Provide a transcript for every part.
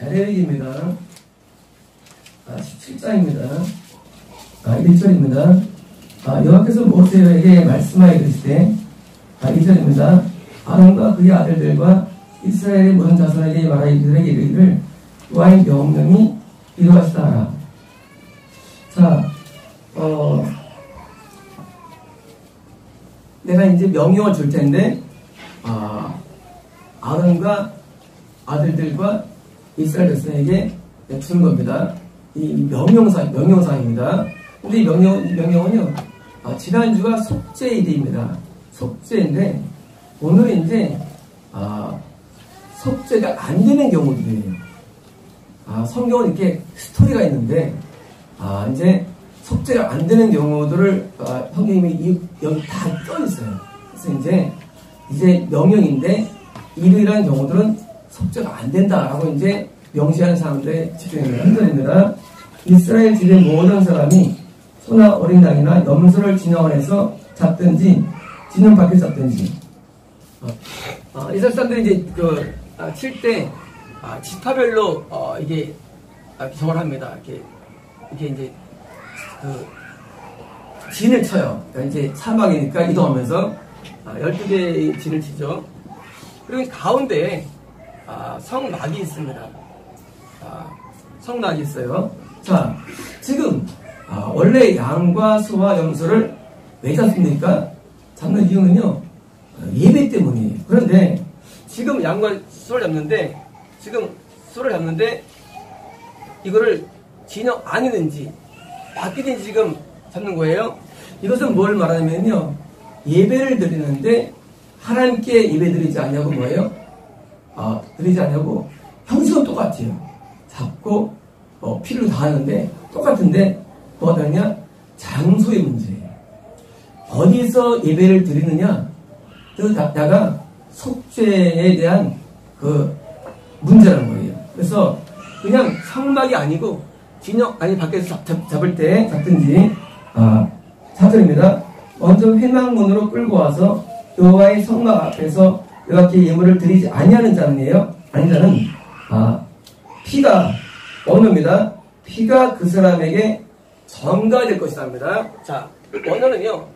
레위기입니다. 17장입니다. 1절입니다. 여호와께서 모세에게 말씀하여 이르시되 2절입니다. 아론과 그의 아들들과 이스라엘의 모든 자손에게 말하여 그들에게 이르기를 여호와의 명령이 이러하시다 하라. 자, 내가 이제 명령을 줄 텐데, 아론과 아들들과 이스라엘 백성에게 주는 겁니다. 이 명령사입니다. 근데 이 명령은요, 지난주가 속죄일입니다. 속죄인데, 오늘은 이제, 속죄가 안 되는 경우들이에요. 성경은 이렇게 스토리가 있는데, 이제 속죄가 안 되는 경우들을 성경님이 여기 다 써있어요. 그래서 이제 명령인데 이러이러한 경우들은 속죄가 안 된다라고 이제 명시하는 사람들의 집중입니다. 한절입니다. 이스라엘 집의 모든 사람이 소나 어린 양이나 염소를 진영원에서 잡든지 진영 밖에서 잡든지. 이스라엘 사람들이 이제 칠 때 지파별로 이게 저걸 합니다. 이게 이제 진을 쳐요. 그러니까 이제 사막이니까 이동하면서 12개의 진을 치죠. 그리고 가운데에 성막이 있습니다. 성막이 있어요. 자, 지금 원래 양과 소와 염소를 왜 잡습니까? 잡는 이유는요, 예배 때문이에요. 그런데 지금 양과 소를 잡는데 이거를 진영 안이든지 밖이든지 지금 잡는 거예요. 이것은 뭘 말하냐면요, 예배를 드리는데 하나님께 예배 드리지 않냐고 뭐예요? 드리지 않냐고 형식은 똑같아요. 잡고 피를 다 하는데 똑같은데 뭐가 다르냐? 장소의 문제예요. 어디서 예배를 드리느냐? 그가 속죄에 대한 그 문제라는 거예요. 그래서 그냥 성막이 아니고 진영 아니 밖에서 잡을 때 잡든지. 4절입니다. 먼저 회막문으로 끌고 와서 여호와의 성막 앞에서 여호와께 예물을 드리지 아니하는 자는요, 아닌 자는 피가 언어입니다. 피가 그 사람에게 전가될 것이다 합니다. 자, 언어는요,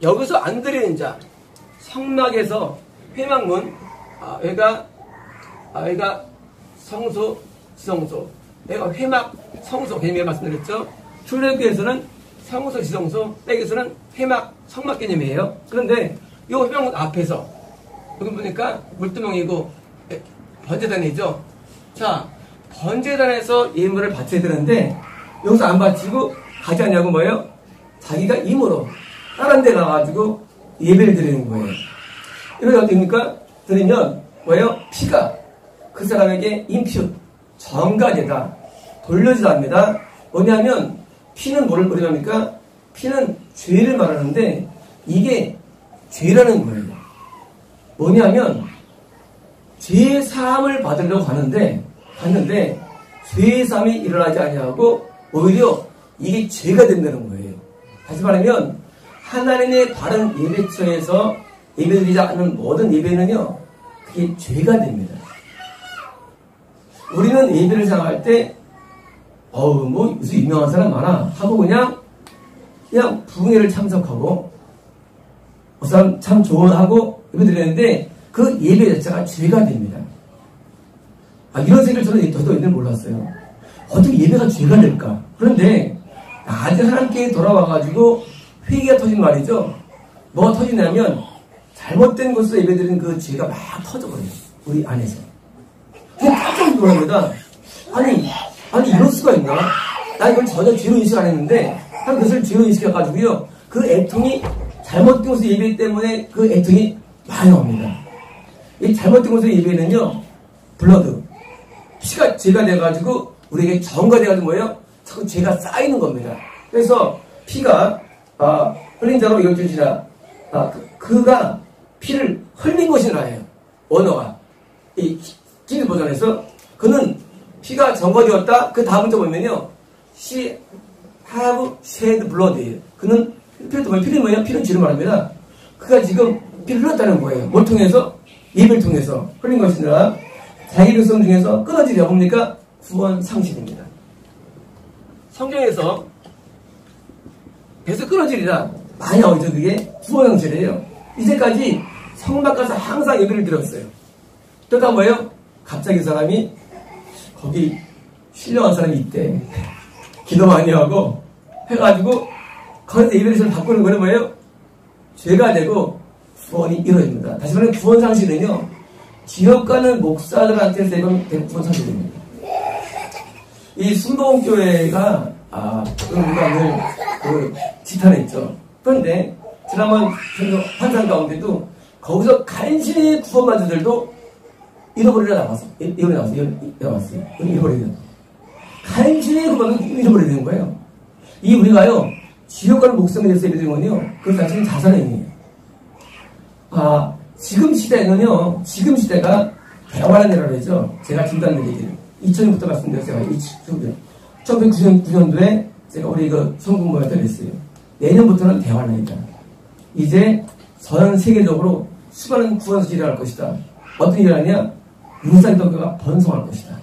여기서 안 드리는 자, 성막에서 회막문, 여기가 성소, 지성소, 여기가 회막, 성소 개념을 말씀드렸죠. 출애굽기에서는 성소, 지성소, 여기서는 회막, 성막 개념이에요. 그런데 이 회막문 앞에서 여기 보니까 물두멍이고 번제단이죠. 자, 번제단에서 예물을 바쳐야 되는데 여기서 안 바치고 가지 않냐고 뭐예요? 자기가 임으로 다른 데 가가지고 예배를 드리는 거예요. 이러면 어떻게 됩니까? 드리면 뭐예요? 피가 그 사람에게 임표, 전가되다, 돌려지다 합니다. 뭐냐면 피는 뭐를 말합니까? 피는 죄를 말하는데 이게 죄라는 거예요. 뭐냐면 죄 사함을 받으려고 갔는데 죄 사함이 일어나지 아니하고 오히려 이게 죄가 된다는 거예요. 다시 말하면 하나님의 바른 예배처에서 예배드리지 않는 모든 예배는요, 그게 죄가 됩니다. 우리는 예배를 생각할 때 무슨 유명한 사람 많아 하고 그냥 부흥회를 참석하고 그 사람 참 좋아하고 예배 드리는데 그 예배 자체가 죄가 됩니다. 이런 생각을 저도 옛날에 몰랐어요. 어떻게 예배가 죄가 될까? 그런데 아직 하나님께 돌아와가지고 회개가 터진 말이죠. 뭐가 터지냐면 잘못된 곳에서 예배 드리는 그 죄가 막 터져버려요. 우리 안에서. 그게 깜짝 놀랍니다. 아니 이럴 수가 있나? 나 이걸 전혀 죄로 인식 안 했는데 한 그것을 죄로 인식해가지고요, 그 애통이 잘못된 곳에서 예배 때문에 그 애통이 많이 옵니다. 이 잘못된 곳에서 예배는요, 블러드, 피가 죄가 돼가지고 우리에게 전가돼가지고 뭐예요? 자꾸 죄가 쌓이는 겁니다. 그래서 피가 흘린 자로 이어질지라, 그가 피를 흘린 것이라 해요. 언어가 이 기드 버전에서 그는 피가 전가되었다. 그 다음 문자 보면요, she have shed blood예요. 그는 피는 뭐예요? 피는 죄를 말합니다. 그가 지금 피를 흘렸다는 거예요. 뭘 통해서? 예배를 통해서 흘린 것이니라. 자기 백성 중에서 끊어지리라. 뭡니까? 구원 상실입니다. 성경에서 배에서 끊어지리라 많이 나오죠. 그게 구원 상실이에요. 이제까지 성막 가서 항상 예배를 드렸어요. 그러다 뭐예요? 갑자기 사람이 거기 신령한 사람이 있대. 기도 많이 하고 해가지고 거기서 예배를 좀 바꾸는 거는 뭐예요? 죄가 되고 구원이 이루어집니다. 다시 말하면 구원 상실은요, 지역 가는 목사들한테서 되는 구원 상실입니다. 이 순복음교회가 우리가 늘 지탄했죠. 그런데 지난번 환상 가운데도 거기서 간신히 구원받은 자들도 잃어버리려 나왔어요. 잃어버리려. 간신히 구원받은 잃어버리는 거예요. 이 우리가요, 지옥 가는 목숨에 대해서 예배드리는 건요, 그것 자체는 자살의 의미예요. 지금 시대는요, 지금 시대가 대화란이라고 그러죠. 제가 진단드리기를 2000년부터 말씀드렸어요. 1999년도에 제가 우리 성공모여 때렸어요. 내년부터는 대화란이다. 이제 전 세계적으로 수많은 구원수들이 일어날 것이다. 어떤 일이 하냐? 인산도교가 번성할 것이다.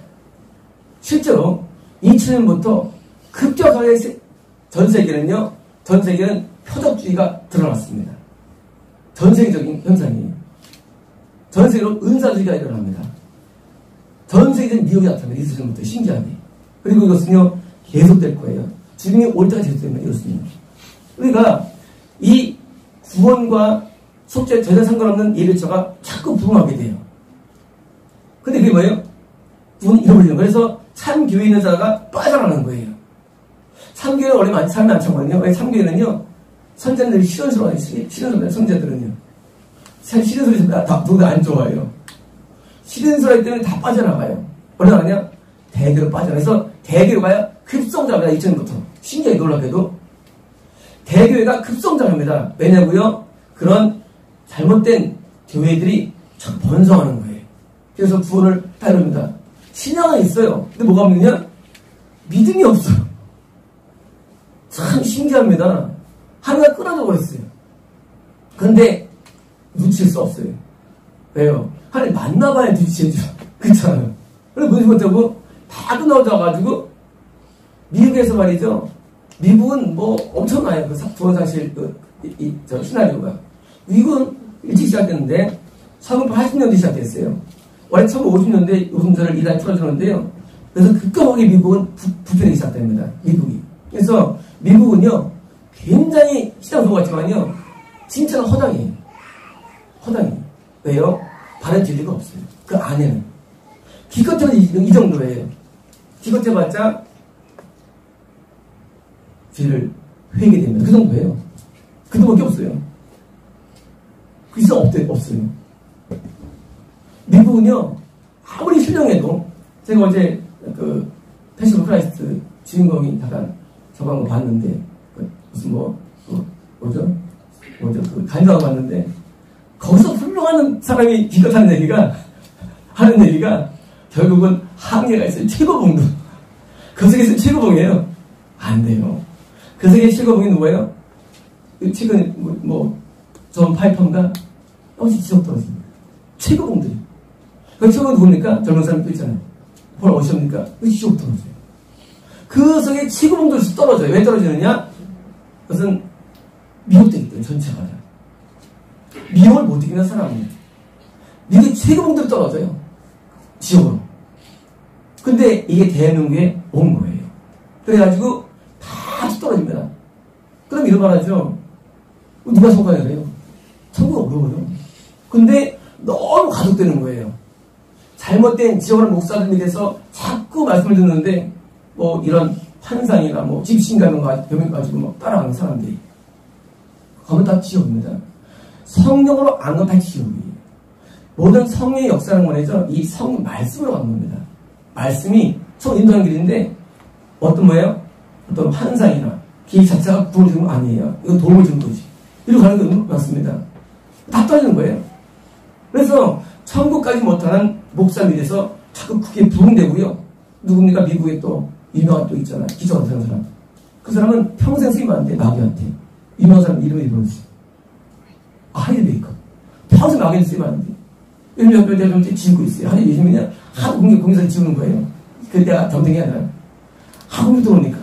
실제로 2000년부터 급격하게 전 세계는 표적주의가 드러났습니다. 전 세계적인 현상이에요. 전 세계로 은사주의가 일어납니다. 전 세계적인 미혹이 나타납니다. 이스라엘부터 신기하게. 그리고 이것은요, 계속될 거예요. 주님이 올 때가 계속되면 이렇습니다. 그러니까 이 구원과 속죄 전혀 상관없는 예배처가 자꾸 부흥하게 돼요. 근데 그게 뭐예요? 구원이 잃어버리는 거예요. 그래서 참교회에 있는 자가 빠져나가는 거예요. 참교회는 원래 사람이 많잖아요. 왜 참교회는요, 선자들이 실현스러워요. 실현스러워요. 선자들은요. 싫은 소리 누구도 안 좋아해요. 싫은 소리 때문에 다 빠져나가요. 어디 나가냐? 대교로 빠져나가서 대교가 급성장합니다. 2000년부터. 신기하게 놀랍게도. 대교회가 급성장합니다. 왜냐고요? 그런 잘못된 교회들이 참 번성하는 거예요. 그래서 구원을 따릅니다. 신앙은 있어요. 근데 뭐가 없느냐? 믿음이 없어요. 참 신기합니다. 하나가 끊어져 버렸어요. 그런데 놓칠 수 없어요. 왜요? 하나님 만나봐야 눈치채죠. 그렇잖아요. 그래서 눈치 못하고 다 끊어져가지고 미국에서 말이죠. 미국은 뭐 엄청나요. 구원상실 시나리오가. 미국은 일찍 시작됐는데 1980년대 시작됐어요. 원래 1950년대 요금제를 이달 풀어주는데요. 그래서 급격하게 미국은 부패되기 시작됩니다. 미국이. 그래서 미국은요, 굉장히 시장 소가 같지만요, 진짜는 허당이에요. 허당이에요. 왜요? 바른 진리가 없어요. 그 안에는. 기껏해도 이 정도예요. 기껏해봤자 죄를 회개됩니다. 그 정도예요. 그 정도밖에 없어요. 그 이상 없어요. 미국은요, 아무리 훌륭해도, 제가 어제 패션 오브 크라이스트 주인공이 잠깐 저거 한거 봤는데, 무슨 간다고 봤는데, 거기서 훌륭한 사람이 기껏 하는 얘기가, 결국은 한계가 있어요. 최고봉도. 그 세계에서 최고봉이에요. 안 돼요. 그 세계 최고봉이 누구예요? 최근, 존 파이퍼인가? 어제 지속 떨어집니다. 최고봉들이. 그 최고봉 누굽니까? 젊은 사람도 있잖아요. 폴 어시입니까? 지속 떨어져요. 그 속에 최고봉들이 떨어져요. 왜 떨어지느냐? 그것은 미혹되기 때문에 전체가 다. 미혹을 못 이기는 사람이에요. 미국의 최고봉들이 떨어져요. 지옥으로. 근데 이게 대한민국에 온 거예요. 그래가지고 다 떨어집니다. 그럼 이런 말 하죠. 누가 성공해야 돼요? 천국 어려워요. 근데 너무 가속되는 거예요. 잘못된 지역을 목사들 밑에서 자꾸 말씀을 듣는데, 이런 환상이나 집신감을 가지고 따라가는 사람들이. 그러면 다 지옥입니다. 성령으로 안 건 다 지옥이에요. 모든 성령의 역사는 뭐냐죠? 이 말씀으로 가는 겁니다. 말씀이 처음 인도하는 길인데, 어떤 환상이나 길 자체가 구원을 주는 거 아니에요. 이건 도움을 주는 거지. 이러고 가는 건 맞습니다. 다 떨어지는 거예요. 그래서 천국까지 못하는 목사 밑에서 자꾸 그게 부흥되고요. 누굽니까? 미국에 또 유명한 또 있잖아요. 기적을 하는 사람. 그 사람은 평생 쓰이면 안 돼. 마귀한테. 유명한 사람 이름이 이러지. 하이드 베이커. 평생 마귀한테 쓰이면 안 돼. 1년 내가 좀 지우고 있어요. 아니, 요즘에는 하도 공개서 지우는 거예요. 그때 내가 점등이 아니라. 하고 들어오니까.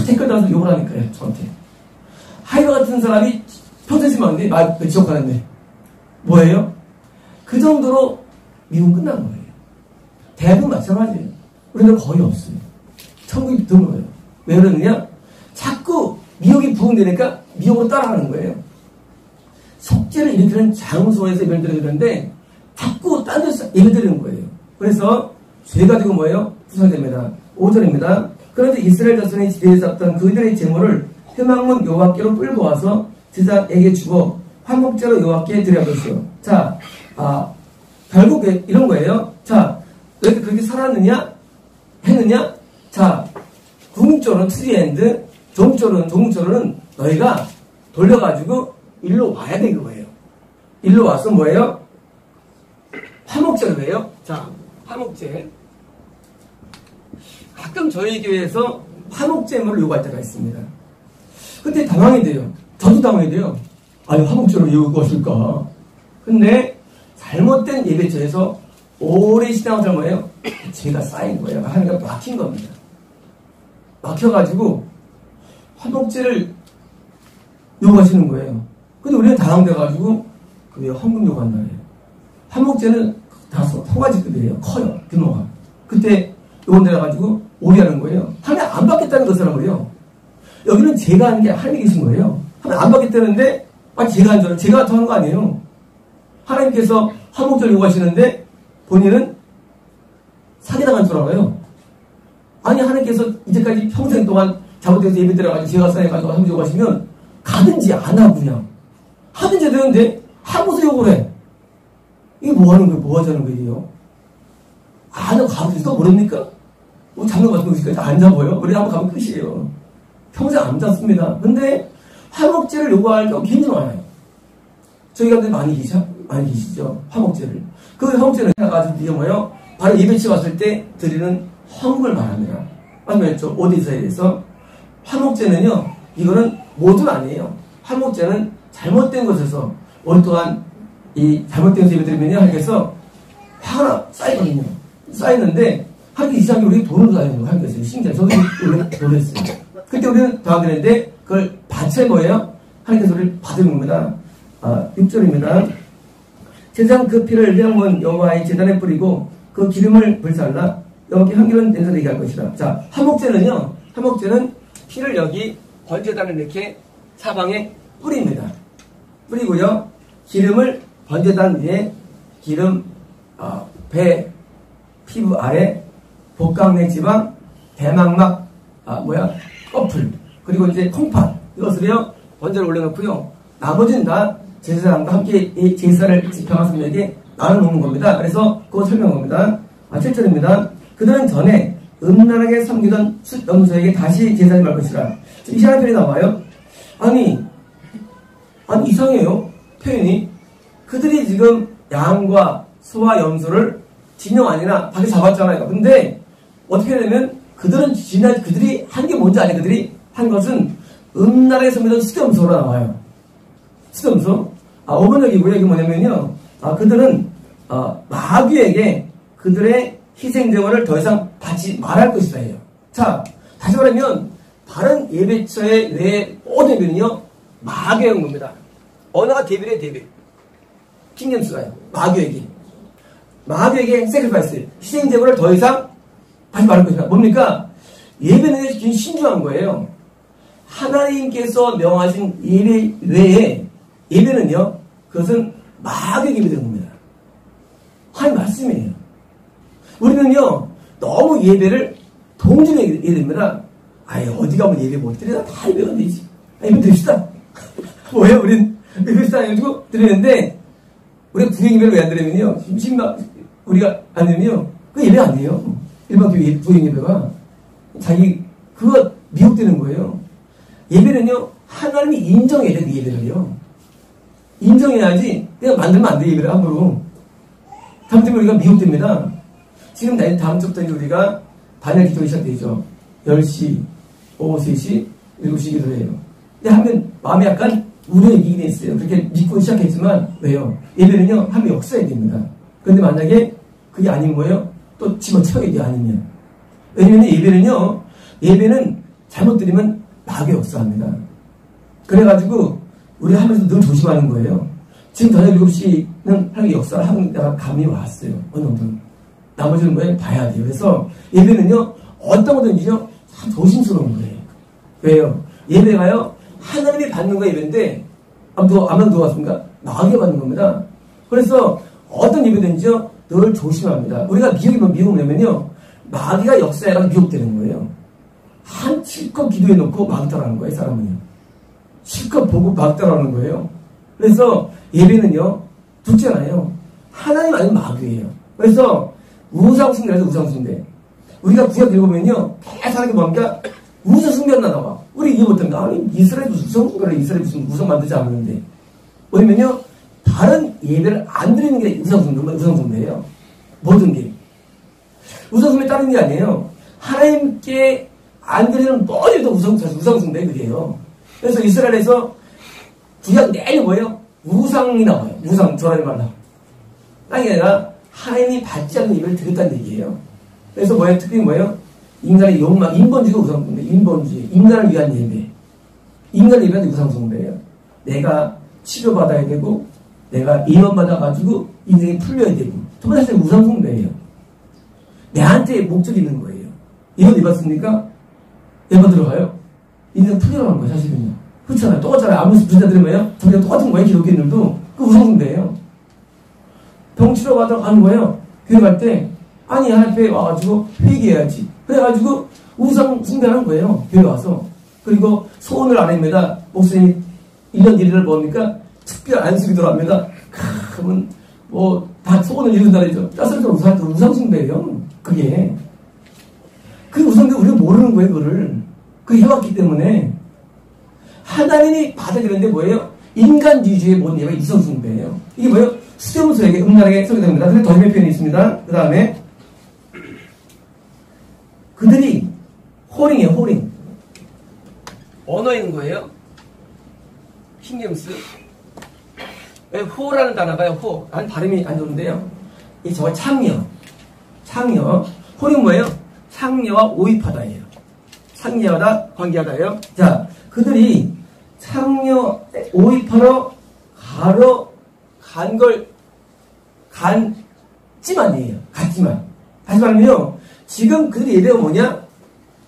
댓글 달아서 욕을 하니까요, 저한테. 하이바 같은 사람이 평생 심었는데, 지옥 가는데. 뭐예요? 그 정도로 미국 끝난 거예요. 대부분 마찬가지예요. 우리는 거의 없어요. 천국이 드물어요. 왜 그러느냐? 자꾸 미혹이 부흥되니까 미혹으로 따라가는 거예요. 속죄를 일으키는 장소에서 예배를 드리는데 자꾸 딴 데서 예배 드리는 거예요. 그래서 죄가 되고 뭐예요? 부상됩니다. 5절입니다. 그런데 이스라엘 자손이 지대에 쌓던 그들의 제물을 회막문 여호와께로 끌고 와서 제사장에게 주고 화목제로 여호와께 드려야 것이요. 자, 결국 이런 거예요. 자, 왜 그렇게 살았느냐? 했느냐? 자, 궁극적으로는 투디엔드, 종국적으로는 너희가 돌려가지고 일로 와야 되는 거예요. 일로 와서 뭐예요? 화목제로 해요. 자, 화목제. 가끔 저희 교회에서 화목제물을 요구할 때가 있습니다. 그때 당황이 돼요. 저도 당황이 돼요. 아니, 화목제로 요구하실까? 근데 잘못된 예배처에서 오래 신앙을 뭐예요? 죄가 쌓인 거예요. 하나님과 막힌 겁니다. 막혀가지고 화목제를 요구하시는 거예요. 근데 우리는 당황돼가지고 왜 헌금 요구한다 해요. 화목제는 다 소가지급이에요. 커요. 규모가. 그때 요건 내려가지고 오리하는 거예요. 하나님 안 받겠다는 것을 하는 거예요. 여기는 제가 하는 게 하나님이 계신 거예요. 하나님 안 받겠다는데 제가 한 줄, 제가 하는 거 아니에요. 하나님께서 화목제를 요구하시는데 본인은 사기당한 줄 알아요. 아니, 하나님께서 이제까지 평생 동안 잘못해서 예배 들어가지고 제가 쌓여가지고 화목제 요구하시면 가든지 안 하고 그냥 하든지 되는데 하고서 욕을 해. 이게 뭐 하는 거예요? 뭐 하자는 거예요? 안 하고 가고 있어? 모릅니까? 뭐 잡는 거 같은 거 있으니까 안 잡아요? 우리 한번 가면 끝이에요. 평생 안 잡습니다. 근데 화목제를 요구할 경우 굉장히 많아요. 저희 가운데 많이 계시죠? 화목제를. 그 화목제를 해가지고 이게 뭐예요? 바로 예배치 왔을 때 드리는 헌금을 말합니다. 맞죠? 오디서에 대해서. 화목제는요, 이거는 모두는 아니에요. 화목제는 잘못된 곳에서 오랫동안 이 잘못된 곳에서 예배드리면요, 하나님께서 화가 쌓이거든요. 쌓이는데, 하나님께 이상하게 우리 돈을 쌓이는 거예요. 하나님께서. 신기해요. 저도 우리는 놀랐어요. 그때 우리는 도와드리는데, 그걸 바칠 거예요? 하나님께서 우리를 받은 겁니다. 6절입니다. 제사장 그 피를 회막문 여호와의 제단에 뿌리고 그 기름을 불살라 여호와께 향기로운 냄새를 나게 할 것이라. 자, 화목제는 피를 여기 번제단에 이렇게 사방에 뿌립니다. 뿌리고요, 기름을 번제단 위에 기름, 배, 피부 아래, 복강내 지방, 대망막, 꺼풀, 그리고 이제 콩팥, 이것을요, 번제를 올려놓고요, 나머지는 다 제사장과 함께 이 제사를 집행한 손에게 나눠놓는 겁니다. 그래서 그거 설명합니다. 7절입니다. 그들은 전에 음란하게 섬기던 숫 염소에게 다시 제사를 말 것이라. 이상한 표현이 나와요. 아니 이상해요. 표현이. 그들이 지금 양과 소와 염소를 진영 아니나 밖에 잡았잖아요. 근데 어떻게 되면 그들이 한 게 뭔지 아니, 그들이 한 것은 음란하게 섬기던 숫 염소로 나와요. 숫 염소. 5번 여기고요. 이게 뭐냐면요. 그들은 마귀에게 그들의 희생제물을 더 이상 받지 말할 것이다 해요. 자, 다시 말하면 다른 예배처의 외의 모든 예배는요, 마귀에 온 겁니다. 언어가 데빌이에요, 데빌. 킹잼스가요. 마귀에게 세크리파이스, 희생제물을 더 이상 받지 말할 것이다. 뭡니까? 예배는 굉장히 신중한 거예요. 하나님께서 명하신 예배 외에 예배는요, 그것은 마귀에게 예배되는 겁니다. 하나님 말씀이에요. 우리는요, 너무 예배를 동중에 예배됩니다. 어디 가면 예배 못 드리나? 다 예배가 되지. 예배 드립시다. 뭐예요? 우린 예배시다 해가지고 드리는데, 우리가 부경 예배를 왜 안 드리면요, 우리가 안 드리면요, 그 예배 안 돼요. 일반 교회 부경 예배가. 그거 미혹되는 거예요. 예배는요, 하나님이 인정해야 돼, 그 예배를요. 인정해야지, 그냥 만들면 안 돼, 예배를 함부로. 잘못되면 우리가 미혹됩니다. 지금 다음 주부터 우리가 반야 기도가 시작되죠. 10시, 오후 3시, 7시 기도를 해요. 근데 하면 마음이 약간 우려의 미긴해 있어요. 그렇게 믿고 시작했지만, 왜요? 예배는요, 하면 역사해야 됩니다. 그런데 만약에 그게 아닌 거예요? 또 집어쳐야 돼, 아니면. 왜냐면 예배는 잘못 드리면 마귀가 역사합니다. 그래가지고 우리가 하면서 늘 조심하는 거예요. 지금 저녁 7시는 하나님의 역사를 하는 데가 감이 왔어요. 어느 정도. 나머지는 뭐예요? 봐야 돼요. 그래서 예배는요, 어떤 거든지요, 참 조심스러운 거예요. 왜요? 예배가요, 하나님이 받는 거 예배인데, 아마도 누가 왔습니까? 마귀가 받는 겁니다. 그래서 어떤 예배든지요, 늘 조심합니다. 우리가 미혹이면요, 마귀가 역사해가 미혹되는 거예요. 실컷 기도해놓고 마귀 따라하는 거예요, 사람은요. 실컷 보고 마귀 따라하는 거예요. 그래서 예배는요, 둘째잖아요. 하나님 아니면 마귀예요. 그래서 우상숭배라서 우상숭배. 우리가 구약 읽어보면요, 계속 하는 게 뭡니까? 우상숭배가 나와. 우리 이해 못합니다. 아니, 이스라엘 무슨 우상숭배를 이스라엘 무슨 우상 만들지 않는데. 왜냐면요, 다른 예배를 안 드리는 게 우상숭배예요. 모든 게. 우상숭배 다른 게 아니에요. 하나님께 안 드리는 모든 게 우상숭배 그게요. 그래서 이스라엘에서 구약 내내 뭐예요? 우상이 나와요. 우상, 저라는 말로. 땅이 아니라 하나님이 받지 않는 예배를 드렸다는 얘기예요. 그래서 뭐예요? 특징이 뭐예요? 인간의 욕망, 인본주의가 우상숭배, 인본주의, 인간을 위한 예배. 인간을 위한 우상숭배예요. 내가 치료받아야 되고, 내가 임원받아가지고 인생이 풀려야 되고. 두 번째 사실 우상숭배예요. 내한테 목적이 있는 거예요. 이건 입었습니까? 예번 들어가요? 인생 풀려나가는 거예요, 사실은요. 그렇잖아요. 똑같잖아요. 아무리 부자들은 뭐예요? 저희가 똑같은 거예요, 기독교인들도. 그 우상숭배예요. 병 치료받으러 가는 거예요. 교회 갈 때, 아니, 하나님께 와가지고 회개해야지. 그래가지고 우상숭배하는 거예요. 교회 와서. 그리고 소원을 안 합니다. 목사님이 1년 1일을 뭡니까? 특별 안수기도를 합니다. 그러면 다 소원을 이룬다 그러죠. 따스럽게 우상숭배예요. 그게. 그 우상숭배 우리가 모르는 거예요, 그거를. 그게 해왔기 때문에. 하나님이 받아들였는데 뭐예요? 인간주의의 모든 예가 이성숭배예요. 이게 뭐예요? 수렴소에게 음란하게 설계됩니다. 그래서 더 힘의 표현이 있습니다. 그 다음에 그들이 호링이에요. 호링. 언어인 거예요. 킹gem스. 호라는 단어가요. 호. 난 발음이 안 좋은데요. 이 저거 창녀. 호링 뭐예요? 창녀와 오입하다예요. 창녀하다, 관계하다예요. 자, 그들이 창녀 오입하러 간찜아니에요. 갔지만. 다시 말하면요. 지금 그들의 예배가 뭐냐?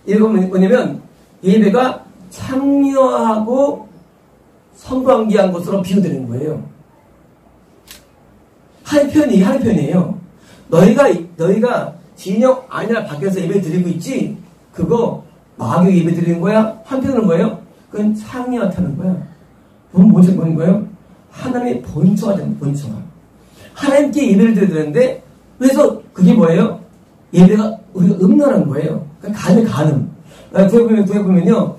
예배가 뭐냐면 예배가 창녀하고 성관계한 것으로 비유되는 거예요. 하는 편이에요. 너희가 진영 아니라 밖에서 예배 드리고 있지? 그거 마귀 예배 드리는 거야? 한편으로는 뭐예요? 그건 창녀한테 하는 거야. 그건 뭐는 거예요? 하나님의 본처가 되는 본처가. 하나님께 예배를 드려야 되는데, 그래서 그게 뭐예요? 예배가 우리가 음란한 거예요. 그러니까 간음. 구약 보면요.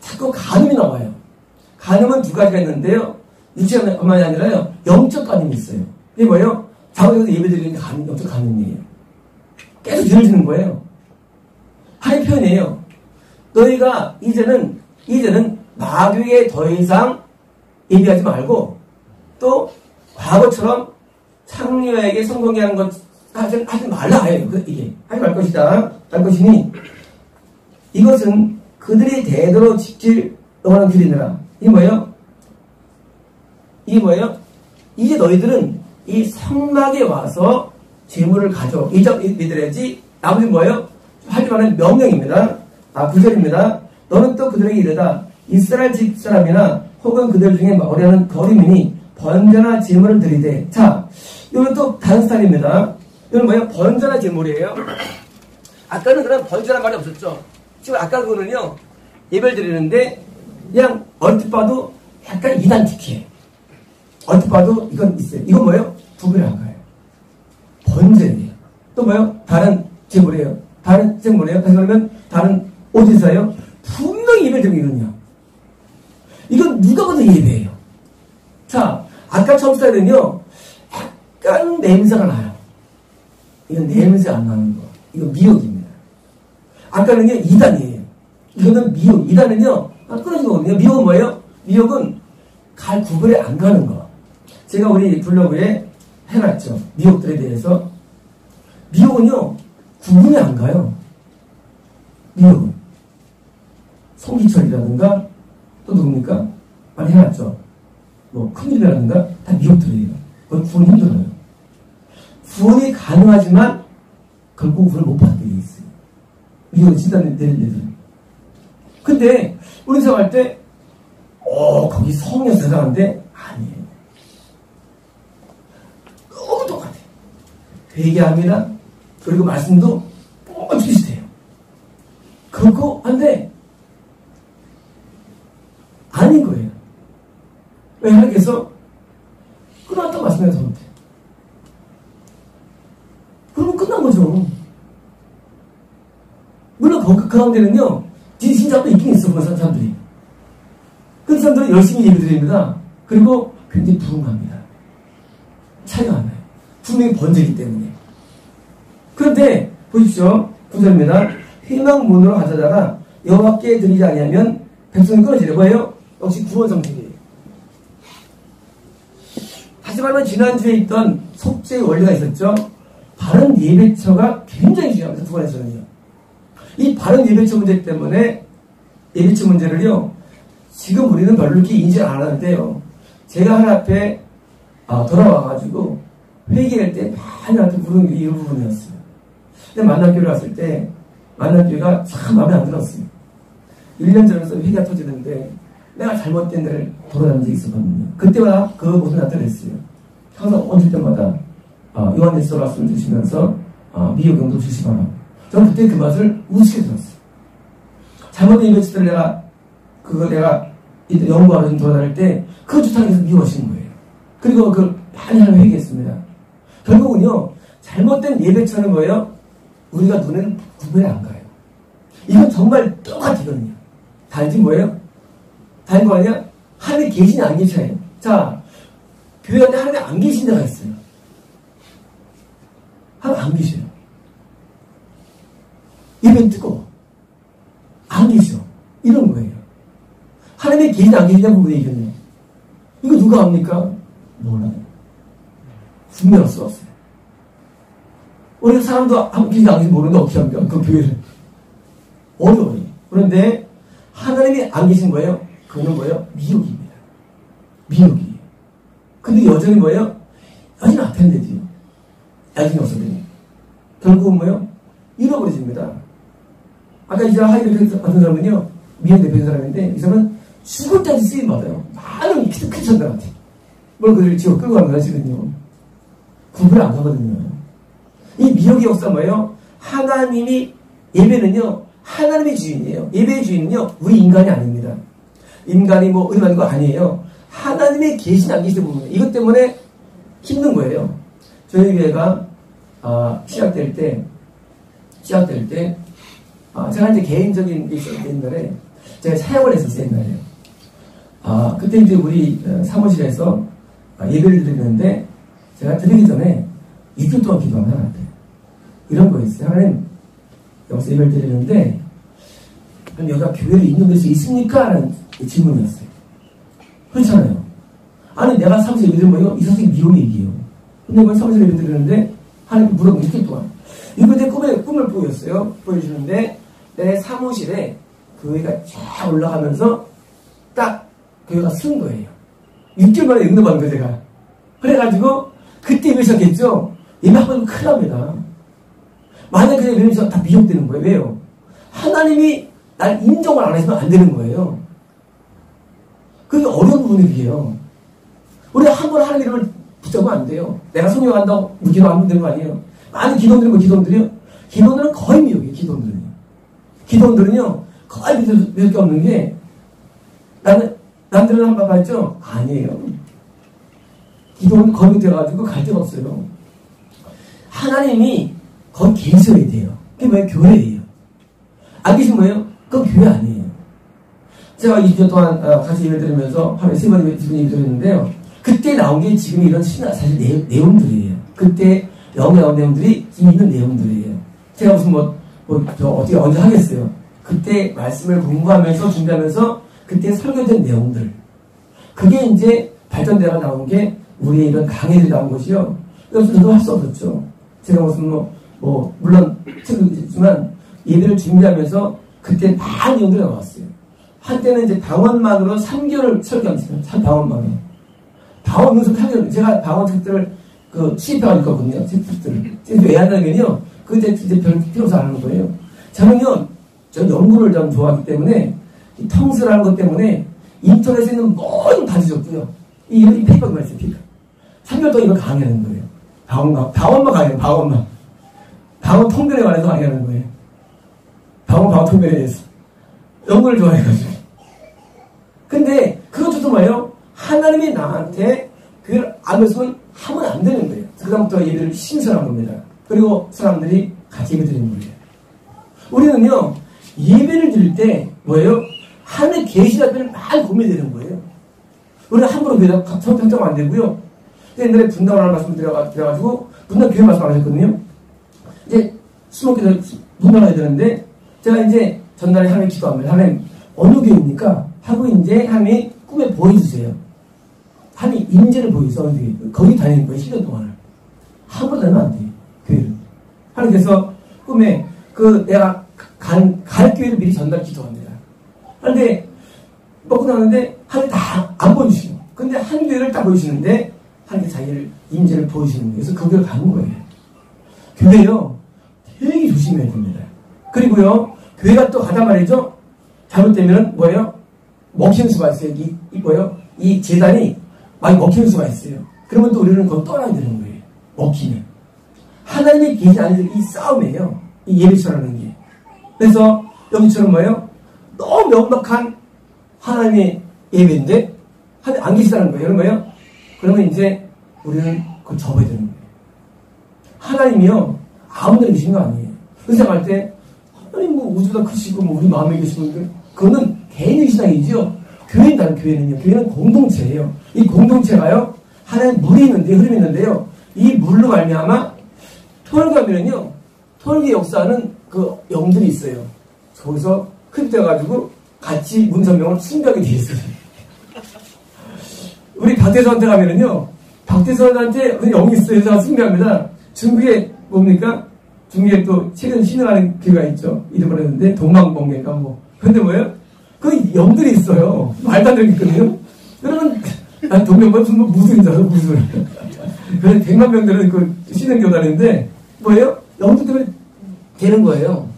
자꾸 간음이 나와요. 간음은 두 가지가 있는데요. 육체만이 아니라요. 영적 간음이 있어요. 이게 뭐예요? 자원에서 예배 드리는 게 영적 간음이에요. 계속 들어지는 거예요. 하나님 표현이에요. 너희가 이제는 마귀에 더 이상 예배하지 말고 또 과거처럼 창녀에게 성공하는 것 하지 말라 해요. 이게 하지 말 것이다. 말 것이니 이것은 그들이 대대로 지킬 영원한 규례니라. 이게 뭐예요? 이제 너희들은 이 성막에 와서 재물을 가져. 이점 믿으려야지. 나머지 뭐예요? 하지 말라는 명령입니다. 9절입니다. 너는 또 그들에게 이르다. 이스라엘 집 사람이나 혹은 그들 중에 어려는 거리민이 번제나 제물을 드리되. 자, 이건 또 다른 스타일입니다. 이건 뭐예요? 번제나 제물이에요. 아까는 그런 번제란 말이 없었죠. 지금 아까 그거는요, 예배를 드리는데, 그냥 얼핏 봐도 약간 이단틱해. 얼핏 봐도 이건 있어요. 이건 뭐예요? 구별이 안 가요. 번제예요. 또 뭐예요? 다른 제물이에요. 다른 제물이에요. 다시 말하면, 다른 어디서요? 분명히 예배를 드리는 거거든요. 이건 누가 봐도 예배예요. 자, 아까 처음 스타일은요, 약간 냄새가 나요. 이건 냄새 안 나는 거. 이거 미혹입니다. 아까는요, 이단이에요. 이거는 미혹. 이단은요, 끊어진 거거든요. 미혹은 뭐예요? 미혹은 구별이 안 가는 거. 제가 우리 블로그에 해놨죠. 미혹들에 대해서. 미혹은요, 구분이 안 가요. 미혹은. 송기철이라든가, 또 누굽니까? 많이 해놨죠. 뭐, 큰일이라든가, 다 미혹들이에요. 그걸 구분이 힘들어요. 구분이 가능하지만, 결국 구분을 못 받게 돼 있어요. 미혹은 진짜 내릴 애들은. 근데, 우리 생각할 때, 거기 성령 대단한데? 아니에요. 너무 똑같아요. 회개합니다. 그리고 말씀도 똑같이 비슷해요. 그렇고 한데 아닌 거예요. 왜 하나님께서 끊었다고 말씀해서 못해. 그러면 끝난 거죠. 물론 그 가운데는요, 진짜도 있긴 있어. 그런 사람들이. 그 사람들은 열심히 예배드립니다. 그리고 굉장히 부흥합니다. 차이가 안 나요. 분명히 번제기 때문에. 그런데 보십시오. 9절입니다. 희망문으로 가져다가 여호와께 드리지 아니하면 백성이 끊어지려. 뭐예요? 역시 구원 성질이에요. 다시 말하면 지난주에 있던 속죄의 원리가 있었죠. 바른 예배처가 굉장히 중요합니다. 두 번에서는요. 이 바른 예배처 문제 때문에 예배처 문제를요, 지금 우리는 별로 이렇게 인지를 안 하는데요. 제가 하나 앞에 돌아와가지고 회개할 때 많이 나한테 물은 게 이 부분이었어요. 근데 만남교회 왔을 때 만남교회가 참 마음에 안 들었어요. 1년 전에서 회개가 터지는데 내가 잘못된 데를 돌아다닌 적이 있었거든요. 그때마다 그 모습을 나타냈어요. 항상 얹을 때마다 요한일서 말씀을 주시면서 미혹경도 주시거나 저는 그때 그 맛을 우습게 들었어요. 잘못된 이벤트를 내가 연구하러 좀 돌아다닐 때 그 주탁에서 미워하시는 거예요. 그리고 그 많이 하는 회개했습니다. 결국은요, 잘못된 예배처는 뭐예요? 우리가 눈에는 구별이 안 가요. 이건 정말 똑같거든요. 단지 뭐예요? 다른 거 아니야? 하나님 계시냐 안 계시냐. 자, 교회 안에 하나님 안 계신 데가 있어요. 하나님 안 계셔요. 예배는 뜨거워. 안 계셔. 이런 거예요. 하나님의 계시냐 안 계시냐 부분이 이겼네요. 이거 누가 압니까? 몰라요. 분명할 수 없어요. 우리 사람도 한 계시냐 안 계시냐 모르는데 어떻게 합니까? 그 교회를. 어려워요. 그런데 하나님이 안 계신 거예요? 그거는 뭐예요? 미혹입니다. 미혹이에요. 근데 여전히 뭐예요? 여전히 나타낸대지요. 야진이 없어요. 결국은 뭐예요? 잃어버려집니다. 아까 이자 하이를 받은 사람은요, 미혹 대표인 사람인데, 이 사람은 죽을 때까지 쓰임 받아요. 많은 크리스천들한테. 뭘 그들을 지옥 끌고 가는 거지는요. 구별 안 가거든요. 이 미혹의 역사 뭐예요? 하나님이, 예배는요, 하나님의 주인이에요. 예배의 주인은요, 우리 인간이 아닙니다. 인간이 뭐 의심하는 거 아니에요. 하나님의 계신 안 계신 부분이에요. 이것 때문에 힘든 거예요. 저희 교회가 시작될 때 제가 이제 개인적인 게 있었는데 옛날에 제가 사역을 했었어요. 옛날에. 그때 이제 우리 사무실에서 예배를 드리는데 제가 드리기 전에 6주 동안 기도하면 하나한테 이런 거 있어요. 하나님, 여기서 예배를 드리는데 그럼 여기가 교회를 인용될 수 있습니까? 라는 질문이었어요. 그렇잖아요. 아니 내가 사무실 예배 드리면 이 선생님 미혹의 얘기예요. 근데 뭐 사무실 예배 드리는데 하나님 물어보면 6주 동안 이거 내 꿈을 보여주는데 내 사무실에 교회가 쫙 올라가면서 딱 교회가 쓴 거예요. 6개월 만에 응답한 거예요, 제가. 그래가지고 그때 예배 시작했죠. 예배 한 번 큰일 납니다. 만약 그 예배에서 다 미혹되는 거예요. 왜요? 하나님이 날 인정을 안 해주면 안 되는 거예요. 그게 어려운 부분이에요. 우리가 한 번 하나님 이름을 붙잡으면 안 돼요. 내가 성령한다고 기도 안 되는 거 아니에요. 많은 기도원들은 뭐 기도원들이요? 기도원들은 거의 미혹이에요, 기도원들은요. 기도원들은요, 거의 믿을 게 없는 게, 남들은 한 번 봤죠? 아니에요. 기도원 거의 밑에가지고 갈 데가 없어요. 하나님이 거기 계셔야 돼요. 그게 뭐예요? 교회예요. 안 계신 거예요? 그건 교회 아니에요. 제가 20년 동안 같이 예배 드리면서 하루에 3번 예배 드렸는데요. 그때 나온 게 지금 이런 사실 내용들이에요. 그때 영에 나온 내용들이 지금 있는 내용들이에요. 제가 무슨 어떻게 언제 하겠어요. 그때 말씀을 공부하면서 준비하면서 그때 설교된 내용들. 그게 이제 발전되어 나온 게 우리의 이런 강의들이 나온 것이요. 그래서 저도 할 수 없었죠. 제가 무슨 물론 책도 있지만 예배를 준비하면서 그때 많은 용도가 나왔어요. 한때는 이제 방언만으로 3개월 설교했어요. 방언만으로. 방언 연습 3개월. 제가 방언 책들을 취입해가지고 있거든요. 책들을. 왜 한다면요. 그때 이제 별 필요 없어 하는 거예요. 저는요, 저 연구를 좀 좋아하기 때문에, 이 통수라는 것 때문에 인터넷에 있는 모든 다 뒤졌고요. 이 페이퍼가 있어요, 페이퍼. 3개월 동안 이걸 강의하는 거예요. 방언만 강의해요, 방언만. 방언 통변에 관해서 강의하는 거예요. 방언 통변에 대해서. 연구를 좋아해가지고. 근데 그것도 뭐예요? 하나님이 나한테 그걸 알면서는 하면 안 되는 거예요. 그 다음부터 예배를 신설한 겁니다. 그리고 사람들이 같이 예배 드리는 거예요. 우리는요, 예배를 드릴 때 뭐예요? 하나님의 계시 앞에는 많이 고민되는 거예요. 우리는 함부로 교회다 평정 안 되고요. 옛날에 분당을 말씀을 드려가지고 분당 교회 말씀 안 하셨거든요. 이제 수목기도 분당을 해야 되는데 제가 이제 전날에 하나님 기도하면 하나님 어느 교회입니까? 하고 이제 하나님이 꿈에 보여주세요. 하나님 임재를 보여주세요. 거기 다니는 거예요. 10년 동안을. 함부로 다니면 안 돼요. 교회를. 하나님께서 꿈에 내가 갈 교회를 미리 전날 기도합니다. 그런데 먹고 나왔는데 하나님 다 안 보여주시고 근데 한 교회를 딱 보여주시는데 하나님께 자기를 임재를 보여주시는 거예요. 그래서 그 교회를 가는 거예요. 교회요 되게 조심해야 됩니다. 그리고요 교회가 또 가다 말이죠. 잘못되면 뭐예요? 먹히는 수가 있어요. 이 재단이 많이 먹히는 수가 있어요. 그러면 또 우리는 그걸 떠나야 되는 거예요. 먹히면. 하나님의 계시 안에서 이 싸움이에요. 이 예배처라는 게. 그래서 여기처럼 뭐예요? 너무 명백한 하나님의 예배인데 하나님 안 계시다는 거예요. 그런 거예요? 그러면 이제 우리는 그걸 접어야 되는 거예요. 하나님이요 아무데나 계신 거 아니에요. 그 생각할 때 하나님 우주가 크시고 우리 마음에 계시고 그거는 개인의 신앙이죠. 교회는 다른 교회는요. 교회는 공동체예요. 이 공동체가요 하나님 물이 있는데 흐름이 있는데요. 이 물로 말미암아 토요일가면은요 토요일 역사는 그 영들이 있어요. 거기서 흡입돼가지고 같이 문선명을 숭배하게 돼 있어요. 우리 박대선한테 가면은요 박대선한테 그 영이 있어요. 그래서 숭배합니다. 중국에 뭡니까? 중국에 또 최근 신흥하는 교회가 있죠. 이름을 했는데 동방번개인가 근데 뭐예요? 그 영들이 있어요. 말도 안 되는 게 있거든요. 그러면 동명번 무술인 줄 알아 무술. 그래서 100만 명들은 그 신흥교단인데 뭐예요? 영들 때문에 되는 거예요.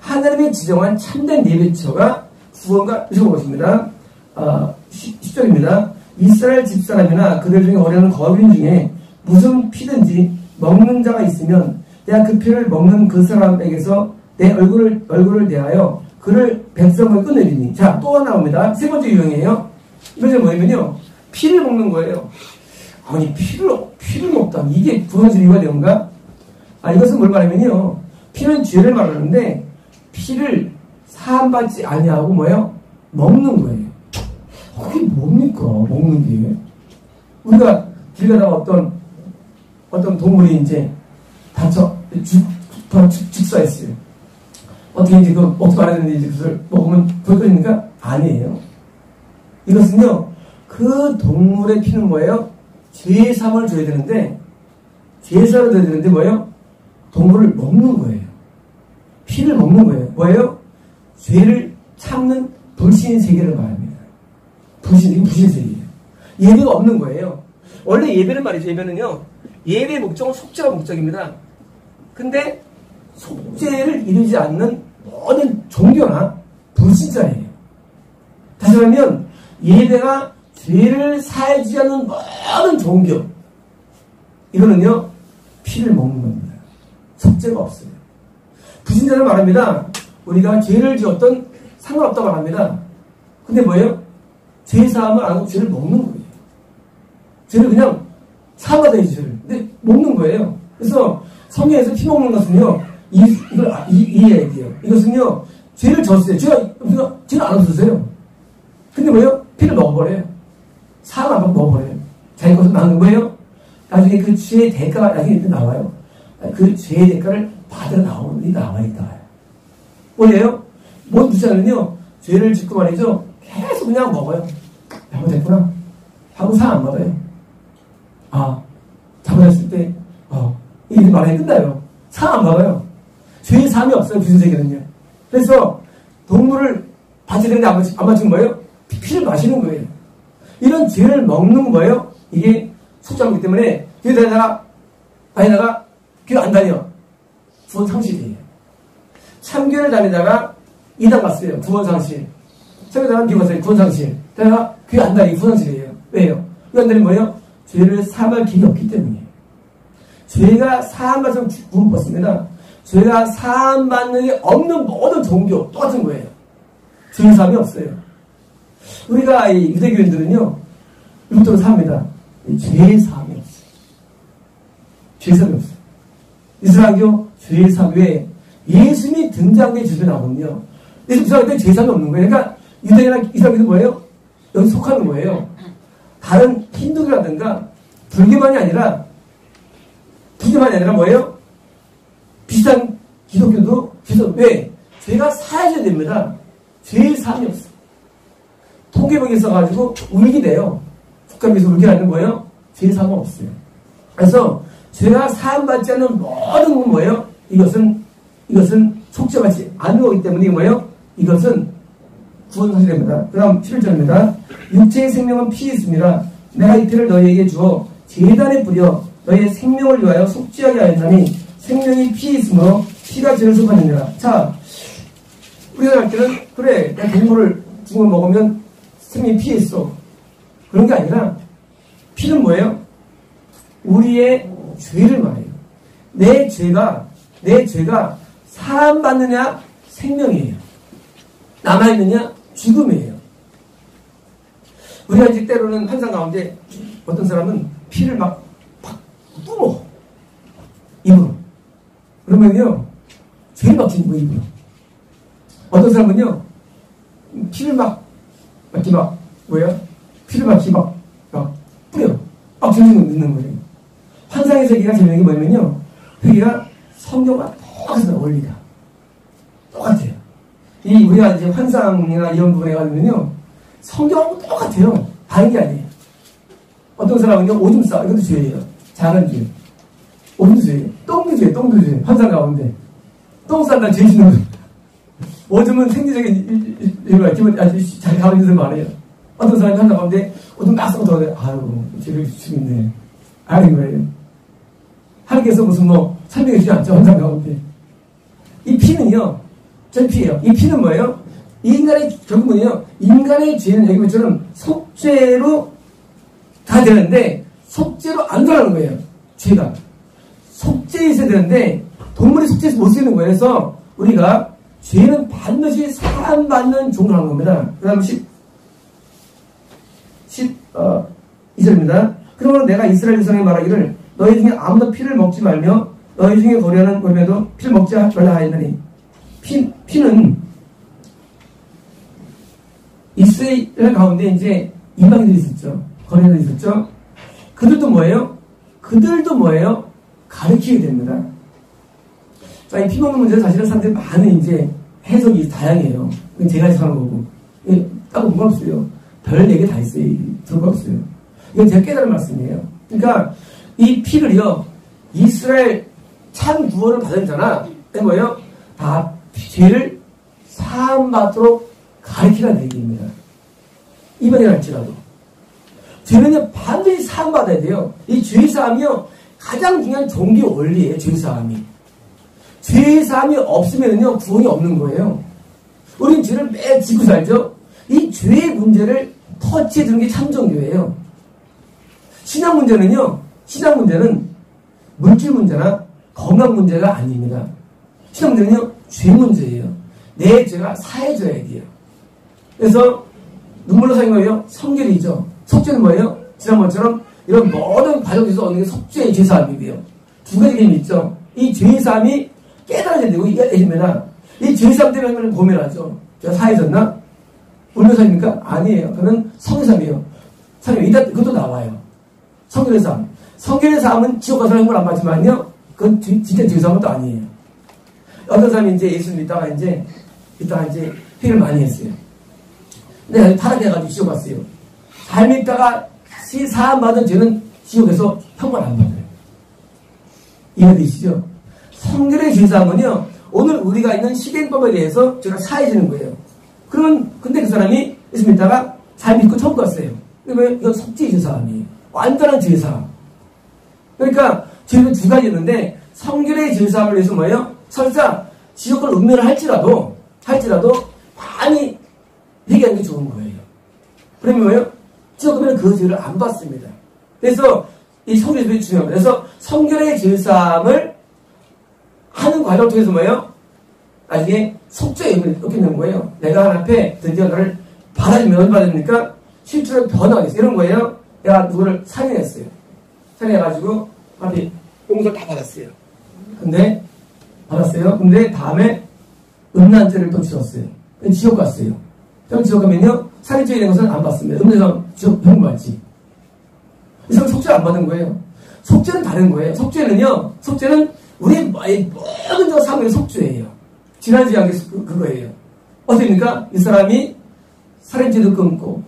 하나님의 지정한 참된 예배처가 구원과 읽어보겠습니다. 10절입니다. 이스라엘 집사람이나 그들 중에 어려운 거민 중에 무슨 피든지 먹는 자가 있으면 내가 그 피를 먹는 그 사람에게서 내 얼굴을 대하여 그를 백성을 끊으리니. 자, 또 하나 나옵니다. 세 번째 유형이에요. 이것은 뭐냐면요. 피를 먹는 거예요. 아니, 피를 먹다. 이게 구원의 이유가 되는가? 이것은 뭘 말하면요. 피는 죄를 말하는데 피를 사함받지 아니하고 뭐예요? 먹는 거예요. 그게 뭡니까? 먹는 게. 우리가 길 가다가 어떤 동물이 이제 다쳐 죽사했어요. 어떻게 이제 먹지 말아야 되는데 이제 그걸 먹으면 그거니까 아니에요. 이것은요, 그 동물의 피는 뭐예요? 제사함을 줘야 되는데, 제사를 줘야 되는데 뭐예요? 동물을 먹는 거예요. 피를 먹는 거예요. 뭐예요? 죄를 참는 불신 세계를 말합니다. 이거 불신 세계예요. 예배가 없는 거예요. 원래 예배는 말이죠. 예배는요, 예배의 목적은 속죄가 목적입니다. 근데 속죄를 이루지 않는 모든 종교나 불신자예요. 다시 말하면 예배가 죄를 사해주지 않는 모든 종교, 이거는요 피를 먹는 겁니다. 속죄가 없어요. 불신자는 말합니다. 우리가 죄를 지었던 상관없다고 말합니다. 근데 뭐예요? 죄사함을 안 하고 죄를 먹는 거예요. 죄를 그냥 사과해야지 죄를. 근데 먹는 거예요. 그래서 성경에서 피 먹는 것은요, 이걸 이해해야 돼요. 이것은요, 죄를 졌어요. 죄를 안 없었어요. 근데 뭐예요? 피를 먹어버려요. 사람 안 받고 먹어버려요. 자기 것을 나는 거예요. 나중에 그 죄의 대가가 나중에 나와요. 그 죄의 대가를 받으러 나와요. 뭐예요? 뭔 부자는요, 죄를 짓고 말이죠. 계속 그냥 먹어요. 잘못했구나 하고 상 안 받아요. 잘못했을 때, 이 말이 끝나요. 상 안 받아요. 죄의 사함이 없어요, 비수세계는요. 그래서 동물을 바쳐야 되는데 안 바치는 거예요? 피를 마시는 거예요. 이런 죄를 먹는 거예요. 이게 속죄하기 때문에 교회 다니다가 교회 안 다녀. 구원 상실이에요. 참교회를 다니다가 이단 갔어요. 구원 상실. 참교회 다니다가 미국 갔어요. 구원 상실. 그러다가 교회 안 다니고 구원 상실이에요. 왜요? 교회 안 다니면 뭐예요? 죄를 사함할 길이 없기 때문이에요. 죄가 사함받으면 구원 받습니다. 죄가 사함받는 게 없는 모든 종교 똑같은 거예요. 죄 사함이 없어요. 우리가 이 유대교인들은요, 이것도 사합니다. 죄의 사함이 없어요. 죄의 사함이 없어요. 이스라엘교 죄의 사함 외에 예수님이 등장된 주변에 나오거든요. 예수님 등장할 때 죄의 사함이 없는 거예요. 그러니까 유대교나 이스라엘교는 뭐예요? 여기 속하는 거예요. 다른 힌두교라든가 불교만이 아니라 뭐예요? 비슷한 기독교도 왜? 죄가 사해져야 됩니다. 죄의 사함이 없어요. 통계병이 있어가지고 울게 돼요. 국감에서 울게 하는 거예요? 죄의 사함은 없어요. 그래서 죄가 사함받지 않는 모든 건 뭐예요? 이것은 속죄받지 않는 거기 때문에 이게 뭐예요? 이것은 구원 사실입니다. 그 다음 11절입니다. 육체의 생명은 피에 있습니다. 내가 이틀을 너희에게 주어 제단에 뿌려 너희의 생명을 위하여 속죄하게 하였나니 생명이 피에 있으므로 피가 죄를 속하느니라. 자, 우리가 할 때는 그래, 내가 동물을 먹으면 생명이 피에 있어. 그런 게 아니라 피는 뭐예요? 우리의 죄를 말해요. 내 죄가 사함받느냐 생명이에요. 남아있느냐 죽음이에요. 우리가 이제 때로는 환상 가운데 어떤 사람은 피를 막 뿜어 입으로. 그러면요 죄를 막히는 거예요. 입으로. 어떤 사람은요 피를 피를 막 뿌려. 막 들리는 거예요. 환상의 세계가 재밌는 게 뭐냐면요, 여기가 성경과 똑같아요. 원리가 똑같아요. 이 우리가 이제 환상이나 이런 부분에 가면요 성경하고 똑같아요. 다른 게 아니에요. 어떤 사람은요 오줌 싸, 이것도 죄예요. 작은 죄. 오줌 죄, 똥도 죄. 환상 가운데 똥 싼다 죄 짓는 거. 오줌은 생리적인 이유가 있지만 아주 잘 가만히 있는 거 아니에요. 어떤 사람이 환상 가운데 오줌 막 싸고 들어가요. 아유 죄를 주시겠네. 아는 거예요. 하나님께서 무슨 설명해 주지 않죠. 환상 가운데. 이 피는요, 전 피예요. 이 피는 뭐예요? 결국은요, 인간의 죄는 여기 보처럼 속죄로 다 되는데, 속죄로 안 들어가는 거예요. 죄가. 속죄에 있어야 되는데, 동물이 속죄에서 못 쓰는 거예요. 그래서, 우리가, 죄는 반드시 사함받는 종으로 하는 겁니다. 그 다음 2절입니다. 그러므로 내가 이스라엘 백성에게 말하기를, 너희 중에 아무도 피를 먹지 말며, 너희 중에 고려도 피를 먹지 말라 하였느니, 피는 이스라엘 가운데 이제 이방인들이 있었죠. 거래들이 있었죠. 그들도 뭐예요? 가르치게 됩니다. 자, 이 피 먹는 문제는 사실은 사람들이 많은 이제 해석이 다양해요. 제가 해석하는 거고. 딱 뭐가 없어요. 별 4개 다 있어요. 들어가 없어요. 이건 제가 깨달은 말씀이에요. 그러니까 이 피를요, 이스라엘 참 구원을 받았잖아. 그게 뭐예요? 다 죄를 사함받도록 가르치라는 얘기입니다. 이번에 할지라도. 죄는요, 반드시 사함받아야 돼요. 이 죄의 사함이요, 가장 중요한 종교 원리예요, 죄의 사함이. 죄의 사함이 없으면요, 구원이 없는 거예요. 우린 죄를 매일 짓고 살죠? 이 죄의 문제를 터치해주는 게 참종교예요. 신앙 문제는 물질 문제나 건강 문제가 아닙니다. 신앙 문제는요, 죄 문제예요. 내 죄가 사해져야 돼요. 그래서 눈물로 사는 거예요? 성결이죠. 속죄는 뭐예요? 지난번처럼 이런 모든 과정에서 얻는 게 속죄의 죄사함이에요. 두 가지 개념이 있죠. 이 죄사함이 깨달아야 되고 이게 됩니다. 이 죄사함 때문에 고민하죠. 제가 사해졌나? 울면서입니까? 아니에요. 그는 성결사함이에요. 일단 그것도 나와요. 성결의 삶. 성결의 삶은 지옥 가서 행복을 안 받지만요, 그건 진짜 죄사함은 또 아니에요. 어떤 사람이 이제 예수 믿다가 이제 회개를 많이 했어요. 근데 타락해가지고 지옥 갔어요. 잘 믿다가 사함 받은 죄는 지옥에서 형벌 안 받아요. 이해되시죠? 성결의 제사함은요, 오늘 우리가 있는 시계법에 대해서 제가 사해지는 거예요. 그러면, 근데 그 사람이 있으면 있다가 잘 믿고 천국 갔어요. 근데 이건 속죄 제사함이에요. 완전한 제사함. 그러니까, 죄는 두 가지 있는데, 성결의 제사함을 위해서 뭐예요? 설사, 지옥을 음면을 할지라도, 많이 회개하는 게 좋은 거예요. 그러면 뭐예요? 지옥 가면 그 죄를 안 받습니다. 그래서, 이 성결의 제사함이 중요합니다. 그래서, 성결의 제사함을 하는 과정을 통해서 뭐예요? 나중에 속죄의 의미를 얻게 되는 거예요. 내가 하나님 앞에 드디어 너를 받아주면 얼마 받으니까 실제로 변화가 됐어요. 이런 거예요. 내가 누구를 살인했어요. 살인해가지고 하나님 용서를 다 받았어요. 근데 다음에 음란죄를 또 지었어요. 지옥 갔어요. 그럼 지옥 가면요, 살인죄에 대한 것은 안 받습니다. 음란죄는 지옥 형벌 받지. 이 사람 속죄 안 받은 거예요. 속죄는 다른 거예요. 속죄는 우리의 모든 저 삶의 속죄예요. 지나지 않게 그거예요. 어떻습니까? 이 사람이 살인죄도 끊고,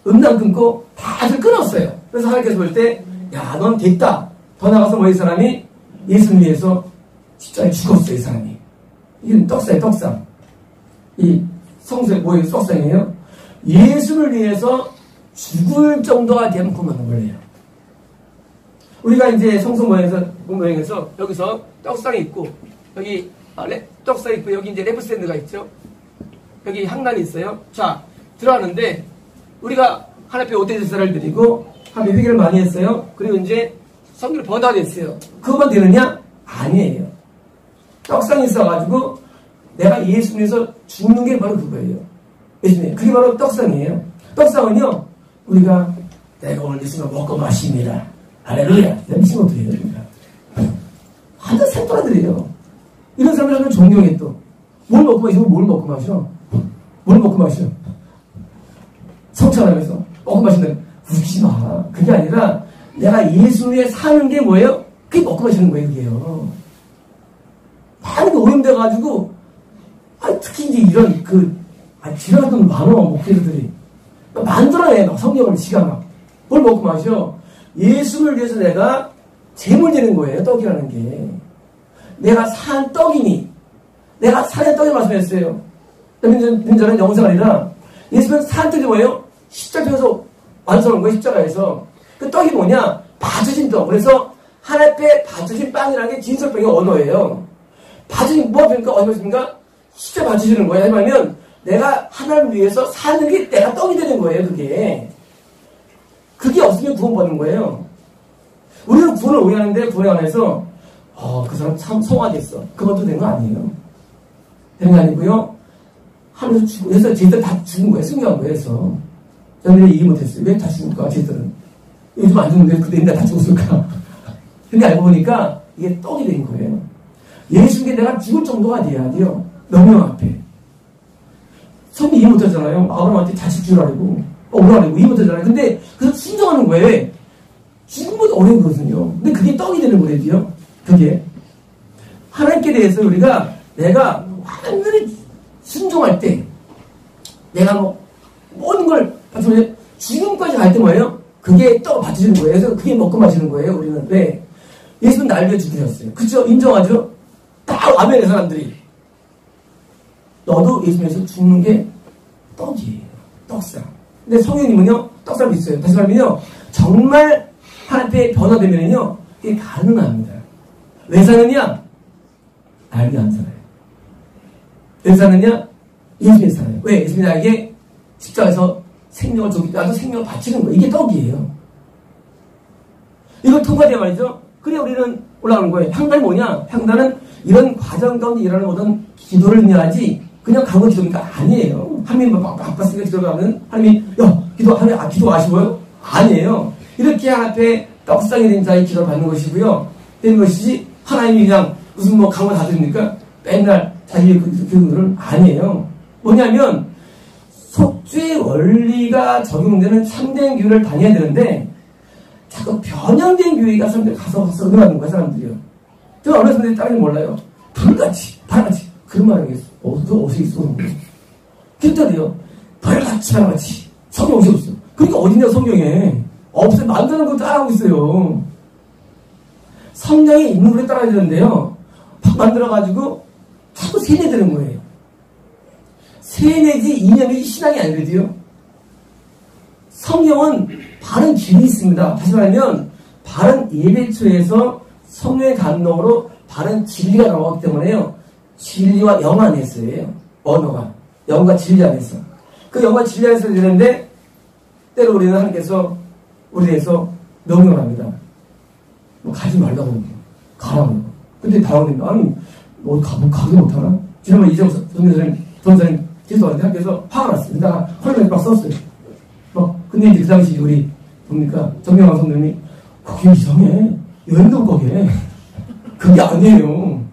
음란 끊고, 다들 끊었어요. 그래서 하나님께서 볼 때, 야, 넌 됐다. 더 나가서 뭐 이 사람이 예수를 위해서 십자가에 죽었어요, 이 사람이. 이건 떡상이에요, 떡상. 이 성서에 뭐예요, 떡상이에요? 예수를 위해서 죽을 정도가 되면 그만 걸려요. 우리가 이제 성서 모양에서 여기서 떡상이 있고, 여기 떡상이 있고, 여기 이제 램프스탠드가 있죠. 여기 향단이 있어요. 자, 들어가는데 우리가 하나님께 오대 제사를 드리고 하나님 회개를 많이 했어요. 그리고 이제 성결을 번다가 됐어요. 그것만 되느냐? 아니에요. 떡상이 있어가지고 내가 예수님에서 죽는 게 바로 그거예요. 예수님, 그게 바로 떡상이에요. 떡상은요, 우리가 내가 오늘 예수님을 먹고 마십니다. 할렐루야. 미친 것들이에요. 완전 새또라들이에요. 이런 사람들은 존경해 또. 뭘 먹고 마시면 뭘 먹고 마셔? 뭘 먹고 마셔? 성찬하면서 먹고 마신다면 웃기지 마. 그게 아니라 내가 예수 위에 사는 게 뭐예요? 그게 먹고 마시는 거예요. 그게요. 많이 오염돼가지고 특히 이제 이런 지나가던 많어 목회자들이 만들어내 막 성경을 지가 막 뭘 먹고 마셔? 예수를 위해서 내가 재물 되는 거예요. 떡이라는 게. 내가 산 떡이니. 내가 산의 떡이 말씀했어요. 민자는 영생이 아니라 예수는 산 떡이 뭐예요? 십자가에서 완성한 거예요. 십자가에서. 그 떡이 뭐냐? 받으신 떡. 그래서 하나님 앞에 받으신 빵이라는 게 진설병의 언어예요. 받으신 뭐가 됩니까? 어디 있습니까? 십자가 받으시는 거예요. 왜냐하면 내가 하나님을 위해서 사는 게 내가 떡이 되는 거예요. 그게 없으면 구원받는 거예요. 우리는 구원을 오해하는데 구원에 관해서 그 사람 참 성화됐어. 그것도 된 거 아니에요. 되는 거 아니고요. 하면서 죽고 해서 쟤들 다 죽은 거예요. 승리한 거예요. 그래서 저는 이해 못했어요. 왜 다 죽을까? 쟤들은 요즘 안 죽는데 그때 옛날에 다 죽었을까? 근데 알고 보니까 이게 떡이 된 거예요. 예수님께 내가 죽을 정도가 돼야 돼요. 명령 앞에. 성이 이해 못하잖아요. 아브라함한테 자식 주라고 오라고 이해 못하잖아요. 근데 그래서 순종하는 거예요. 죽음보다 어려운 거거든요. 근데 그게 떡이 되는 거예요. 그게 하나님께 대해서 우리가 내가 완전히 순종할 때 내가 모든 걸 죽음까지 갈 때 뭐예요? 그게 떡을 받으시는 거예요. 그래서 그게 먹고 마시는 거예요. 우리는 왜? 예수는 날 위해 죽으셨어요. 그쵸? 인정하죠? 다 아멘의 사람들이 너도 예수님에서 죽는 게 떡이에요. 떡상. 근데 성령님은요, 떡상이 있어요. 다시 말하면요, 정말 하나님께 변화되면요, 그게 가능합니다. 왜 사느냐? 알게 안 살아요. 왜 사느냐? 예수님이 살아요. 왜? 예수님이 나에게 십자가에서 생명을 주기, 나도 생명을 바치는 거예요. 이게 떡이에요. 이걸 통과돼야 말이죠. 그래, 우리는 올라가는 거예요. 향단이 뭐냐? 향단은 이런 과정 가운데 일하는 모든 기도를 의미하지, 그냥 가고 기도니까 아니에요. 하나님 막 바빴으니까 기도하면 하나님이 기도 아쉬워요? 아니에요. 이렇게 앞에 떡상이 된 자의 기도를 받는 것이고요. 되는 것이지 하나님이 그냥 무슨 강을 다 드립니까? 맨날 자기의 기도를 아니에요. 뭐냐면 속죄의 원리가 적용되는 참된 교회를 다녀야 되는데 자꾸 변형된 교회가 사람들이 가서 얻어가는 거야, 사람들이요. 저 어느 사람들이 다른 몰라요. 불같이 그런 말 하겠어. 그거 어디서 있어? 그랬더니요. 벌같이 바람같이. 성경 어디 없어. 그러니까 어디냐 성경에. 없어요. 만드는 거 따라하고 있어요. 성령의 인물에 따라야 되는데요. 팍 만들어가지고 자꾸 세뇌되는 거예요. 세뇌지 이념이 신앙이 아니거든요. 성령은 바른 길이 있습니다. 다시 말하면 바른 예배처에서 성령의 감동으로 바른 진리가 나오기 때문에요. 진리와 영 안에서예요. 언어가. 영과 진리 안에서. 그 영과 진리 안에서 되는데 때로 우리는 하나님께서 우리에서 명령을 합니다. 뭐 가지 말라고 하는 거예요. 가라고. 근데 다원님 아니 뭐 가기 못하나? 지난번에 이재호 전사님 기도하는데 학교에서 화가 났습니다. 헐렁이 막 썼어요. 근데 이제 그 당시 우리 뭡니까 정명환 선생님이 그게 이상해. 여행도 거기에 그게 아니에요.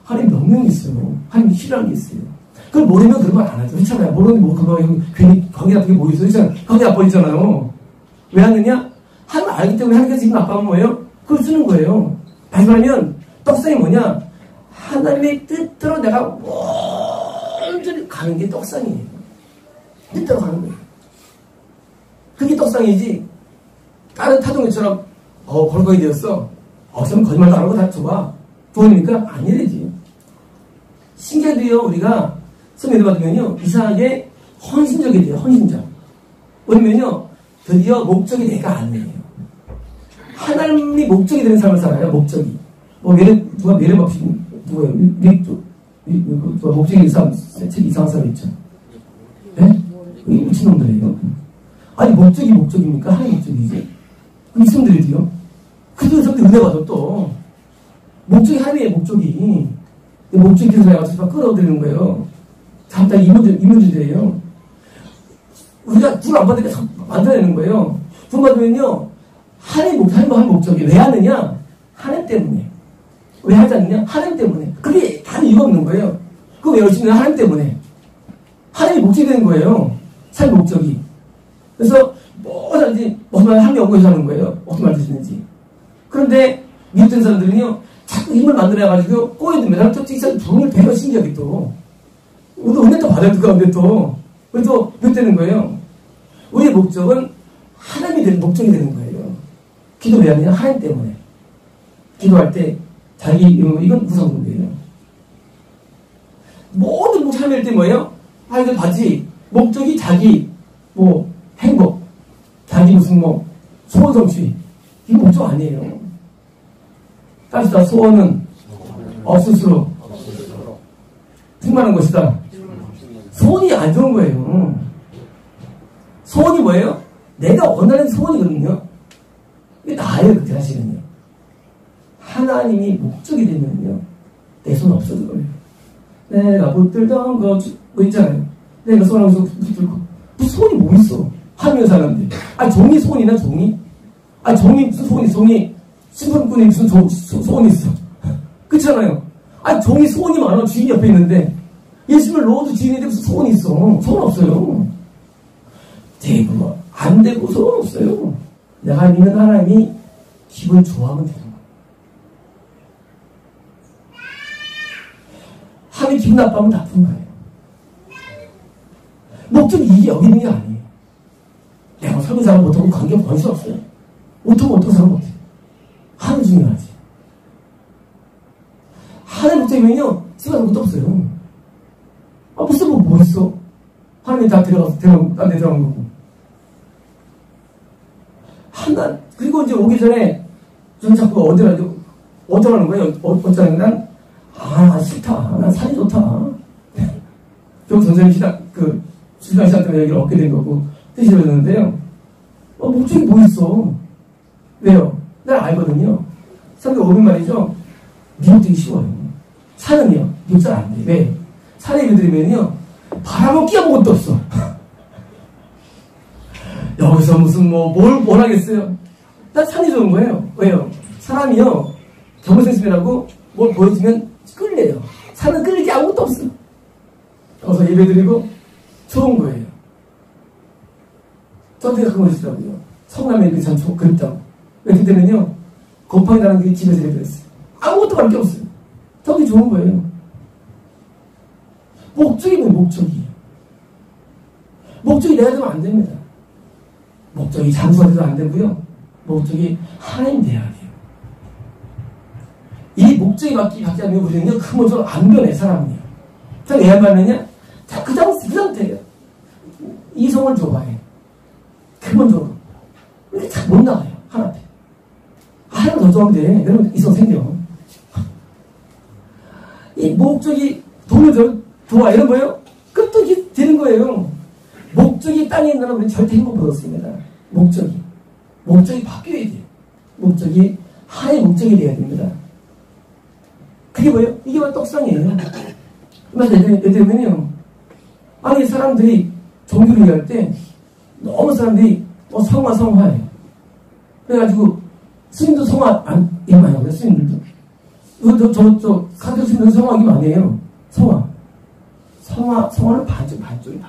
하나님 명령이 있어요. 하나님 싫어하는 게 있어요. 그걸 모르면 그런 말 안 하죠. 그렇잖아요. 모르는 뭐 그거 괜히 관계 같은 게 뭐 있어요. 그렇잖아요. 관계 나빠지잖아요. 왜 하느냐? 하나님 알기 때문에 하나님께서 지금 나빠하면 뭐예요? 그걸 쓰는 거예요. 다시 말하면 떡상이 뭐냐? 하나님의 뜻대로 내가 완전히 가는 게 떡상이에요. 뜻대로 가는 거예요. 그게 떡상이지. 다른 타종교처럼 벌거이 되었어. 좀 거짓말도 안 하고 다 좋아. 부모님이니까 아니래지. 신기하도요. 우리가 성례를 받으면요. 이상하게 헌신적이 돼요. 헌신적. 왜냐면요. 드디어 목적이 내가 아니에요. 하나님이 목적이 되는 삶을 살아요. 목적이. 누가 매력없이 누구예요? 누가 목적이 있는 사람, 책 이상한 사람 있죠. 네? 미친놈들이에요. 아니 목적이 목적입니까? 하나님 목적이지. 미친놈들이요. 그래도 저한테 은혜 받아 또. 목적이 하나님의 목적이. 목적이 계속 내가 끌어들이는 거예요. 잠깐 이문제예요. 우리가 불 안 받으니까 만들어내는 거예요. 불 받으면요. 하나님 목적이 왜 하느냐? 하나님 때문에. 왜 하지 않느냐? 하나님 때문에. 그게 다른 이유가 없는 거예요. 그거 왜 열심히 하냐? 하나님 때문에. 하나님이 목적이 되는 거예요. 삶 목적이. 그래서 뭐든지 무슨 말 하나님 연구해서 하는 거예요. 어떻게 만드시는지. 그런데 미국된 사람들은요. 자꾸 힘을 만들어가지고 꼬여듭니다. 또 이 사람 돈을 배가 신기하게 또. 우리도 은혜 또 받아야 될 가운데 또. 그래서 미국되는 거예요. 우리의 목적은 하나님이 되는 목적이 되는 거예요. 기도 왜 하느냐? 하나님 때문에. 기도할 때 자기 이건 우선군이에요. 모든 목적 하나님 때 뭐예요? 하나님 받지. 목적이 자기 행복, 자기 무슨 소원 성취. 이거 목적 아니에요. 따라서 소원은 없을수록 충만한 것이다. 소원이 안 좋은 거예요. 소원이 뭐예요? 내가 원하는 소원이거든요. 이게 나예요, 그때 사실은요. 하나님이 목적이 되면요. 내 손 없어질 거예요. 내가 붙들던 거 있잖아요. 내가 소원하면서 붙들고. 무슨 소원이 뭐 있어? 하면 사람들. 종이 소원이나 종이? 종이 무슨 소원이 신분꾼이 무슨 소원이 있어? 그렇잖아요. 종이 소원이 많아. 주인 옆에 있는데. 예수님을 넣어도 주인인데 무슨 소원이 있어? 소원 없어요. 되고, 안 되고 소원 없어요. 내가 믿는 하나님이 기분 좋아하면 되는 거예요. 하나님 기분 나빠하면 나쁜 거예요. 목적이 이게 여기 있는 게 아니에요. 내가 설교 사람 못하고 관계 관심 없어요. 못하면 어떤 사람 못해요. 하나님 중요하지. 하나님 목적이면요, 쓰는 것도 없어요. 무슨 뭐 있어? 하나님이 다 딴 데 들어간 거고. 그리고 이제 오기 전에, 저는 자꾸 어쩌라는 거예요? 어쩌라는 난, 싫다. 난 산이 좋다. 결국 선생님 신앙 시간 때문에 여기를 얻게 된 거고, 뜻이 되었는데요. 목적이 뭐 있어? 왜요? 난 알거든요. 사람들 오면 말이죠. 미국 되기 쉬워요. 산은요, 미국 잘 안 돼. 왜? 산에 예배 드리면요, 바람은 끼워본 것도 없어. 여기서 무슨 뭘 하겠어요? 난 산이 좋은 거예요. 왜요? 사람이요, 경험생심이라고 뭘 보여주면 끌려요. 산은 끌릴 게 아무것도 없어. 여기서 예배 드리고 좋은 거예요. 저한테 그런 거 있더라고요. 성남에 예배 참 그립다고. 왜 그때는요, 곰팡이 나는 게 집에서 예배 드렸어요. 아무것도 할 게 없어요. 저기 좋은 거예요. 목적이 뭐예요? 목적이 내가 되면 안 됩니다. 목적이 장수가 돼도 안 되고요. 목적이 하나님 돼야 돼요. 목적이 바뀌지 않으면 우리는요, 근본적으로 안 변해, 사람은요. 자, 왜 안 변하냐? 자, 그 상태예요. 이성을 좋아해. 근본적으로. 근데 잘 못 나가요, 하나 앞에. 하나 더 좋아하면 돼. 여러분, 이성 생겨. 이 목적이 돈을 좋아, 이런 거예요? 끄떡이 되는 거예요. 목적이 땅에 있는 우리는 절대 행복 못 얻습니다. 목적이 바뀌어야 돼요. 목적이 하나의 목적이 돼야 됩니다. 그게 뭐예요? 이게 바로 떡상이에요. 예를 들면요, 아니 사람들이 종교를 얘기할 때 너무 사람들이 성화예요. 그래가지고 스님도 성화 안 얘기 많이 하고요. 스님들도 저 카톨릭 스님들 성화 얘기 많이 해요. 성화는 반쪽이.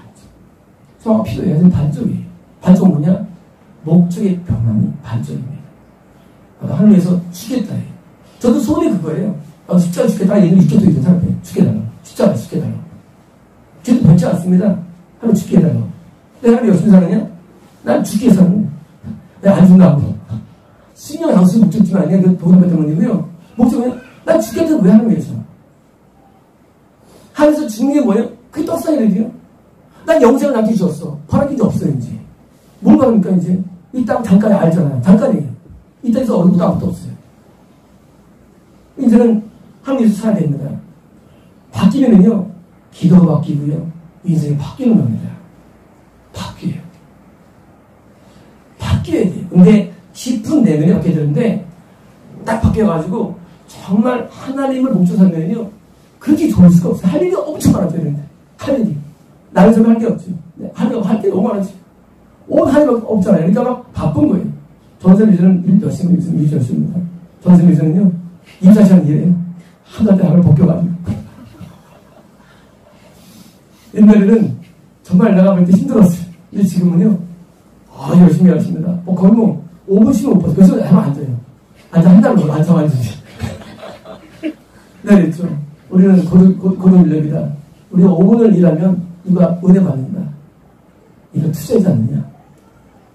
성화가 필요해요. 반쪽이에요. 반쪽 뭐냐? 목적의 변환이 반쪽입니다. 하늘에서 죽겠다 해요. 저도 소원이 그거예요. 십자가 죽겠다. 얘는 육개도 있는 사람이에요. 죽게달라. 십자가 죽게달라. 저도 변치 않습니다. 하늘 죽게 해달라. 내가 하늘 열심히 사느냐? 난 죽게 사는 내가 안 죽는다고. 수명 양수 목적지가 아니야. 그 도덕 때문이고요. 목적은 난 죽겠다고 왜 하는 거예요? 하늘에서 죽는 게 뭐예요? 그게 떡상이래요. 난 영생을 남기 주었어. 바랄 게 없어요, 이제. 뭘 바랍니까, 이제? 이 땅 잠깐에 알잖아요. 잠깐이에요. 이 땅에서 어려운 것도 아무것도 없어요. 이제는 하늘에서 살아야 됩니다. 바뀌면은요, 기도가 바뀌고요, 인생이 바뀌는 겁니다. 바뀌어야 돼요. 근데 깊은 내면이 바뀌어야 되는데, 딱 바뀌어가지고, 정말 하나님을 목적으로 살면요, 그렇게 좋을 수가 없어요. 할 일이 엄청 많아져야 되는데. 할 일이. 나는 좀 할 게 없지. 할 게 너무 많았지. 할 일이 없잖아요. 그러니까 막 바쁜 거예요. 전세미전은 일 열심히 합니다. 전세미전은요, 24시간 일해요. 한 달 때 하루 벗겨가지고. 옛날에는 정말 내가 볼 때 힘들었어요. 근데 지금은요, 열심히 하십니다. 거의 5분 쉬면 못 벗어요. 그래서 하면 안 돼요. 한 달로 앉아가지고. 네, 그랬죠. 우리는 고도인력이다. 우리가 5분을 일하면 누가 은혜 받는다. 이거 투자하지 않느냐?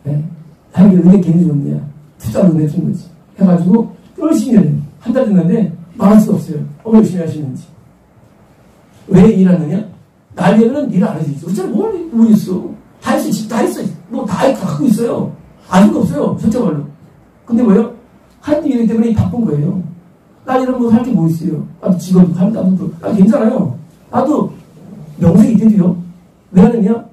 네? 나에게 은혜 괜히 줬느냐? 투자로 은혜 준 거지. 해가지고 열심히 해요. 한 달 됐는데 말할 수가 없어요. 열심히 하시는지. 왜 일하느냐? 나에게는 일 안 해주지. 어차피 뭘 있어? 다 했어. 다 했어. 다 갖고 있어요. 아는 거 없어요. 솔직히 말로. 근데 뭐예요? 하나님 일이기 때문에 바쁜 거예요. 나 이런 거 할 게 뭐 있어요? 나도 직업도 나도 괜찮아요. 나도 명색이 있대도요. 왜 하느냐?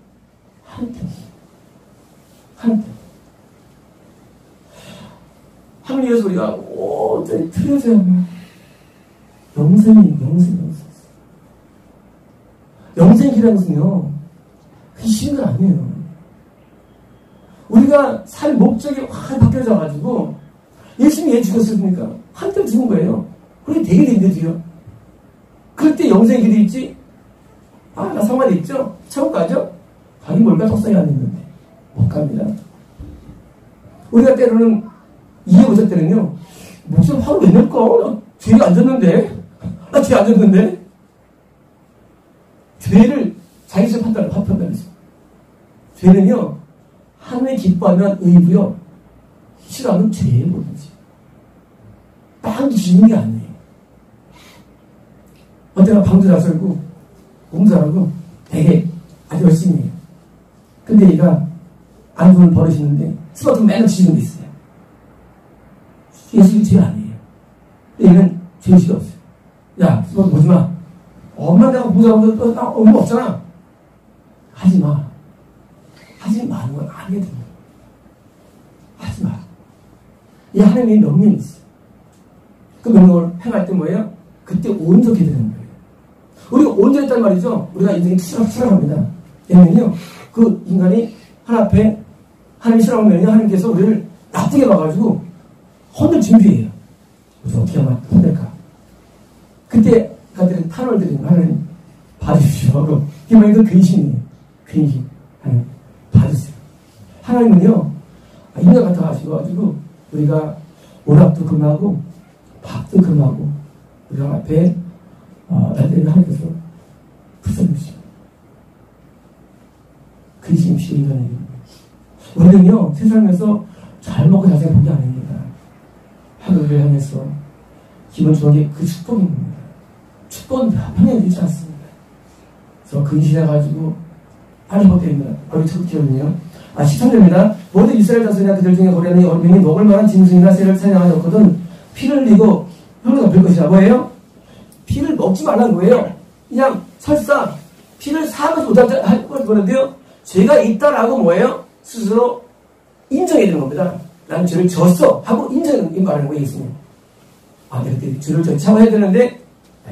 하늘에서 우리가 저기 틀려져야 영생이. 영생이라는 것은요, 그게 쉬운 건 아니에요. 우리가 살 목적이 확 바뀌어져가지고, 열심히 애 죽였으니까, 한때 죽은 거예요. 그렇게 되게 된대도요. 그럴 때 영생의 길이 있지? 나 성화돼 있죠? 천국 가죠? 가긴 뭘까? 떡상이 안 있는데. 못 갑니다. 우리가 때로는, 이해 못할 때는요, 목숨 화를 왜 낼까? 죄를 안 졌는데? 나 죄 안 졌는데? 죄를 자기 스스로 판단했어. 죄는요, 하늘이 기뻐하면 의고요, 싫어하면 죄에 모르지. 빵 주시는 게 아니에요. 어때가 방도 잘 썰고, 공도 잘하고, 되게 아주 열심히 해요. 근데 얘가 안 좋은 버릇이 있는데, 스마트폰 맨날 치는 게 있어요. 예수님이 죄 아니에요. 근데 얘는 죄의식이 없어요. 야, 스마트폰 보지 마. 엄마 내가 보자고 나 엄마 없잖아. 하지 마. 하지 마는 건 아니거든요. 하지 마. 이 하나님의 명령이 있어요. 그 명령을 행할 때 뭐예요? 그때 온전히 되는 거예요. 우리가 온전했단 말이죠. 우리가 인생이 추락합니다. 왜냐면요, 그 인간이 하나 앞에 하나님이 싫어하면요, 하나님께서 우리를 나쁘게 봐가지고 혼낼 준비해요. 그래서 어떻게 하면 혼낼까? 그때 가들은 탄원을 드리는 거 하나님 봐주십시오 하고, 이게 뭐예요? 그 근심이에요. 근심. 하나님 봐주세요. 하나님은요, 인간 같아 가지고 우리가 오락도 금하고 밥도 금하고 우리가 앞에 날때를 하나님께서 붙여주십시오. 근심 없이 인간에게. 우리는요, 세상에서 잘 먹고 잘 사는 복이 아닙니다. 하루를 향해서 기본적으로 그 축복입니다. 축복은 평행 되지 않습니다. 그래서 근신해가지고 빨리 못됩니다. 거기 척기거든요. 13절입니다. 모두 이스라엘 자손이나 그들 중에 거래하는 어린이 먹을 만한 짐승이나 새를 사냥하였거든 피를 흘리고 혀를 덮을 것이라. 뭐예요? 피를 먹지 말라는 거예요. 그냥 설사 피를 사하면서 못할 거는데요. 죄가 있다라고 뭐예요? 스스로 인정해야 되는 겁니다. 나는 죄를 졌어 하고 인정하는 말하는 거예요. 예수님. 아, 내가 그때 죄를 참아야 되는데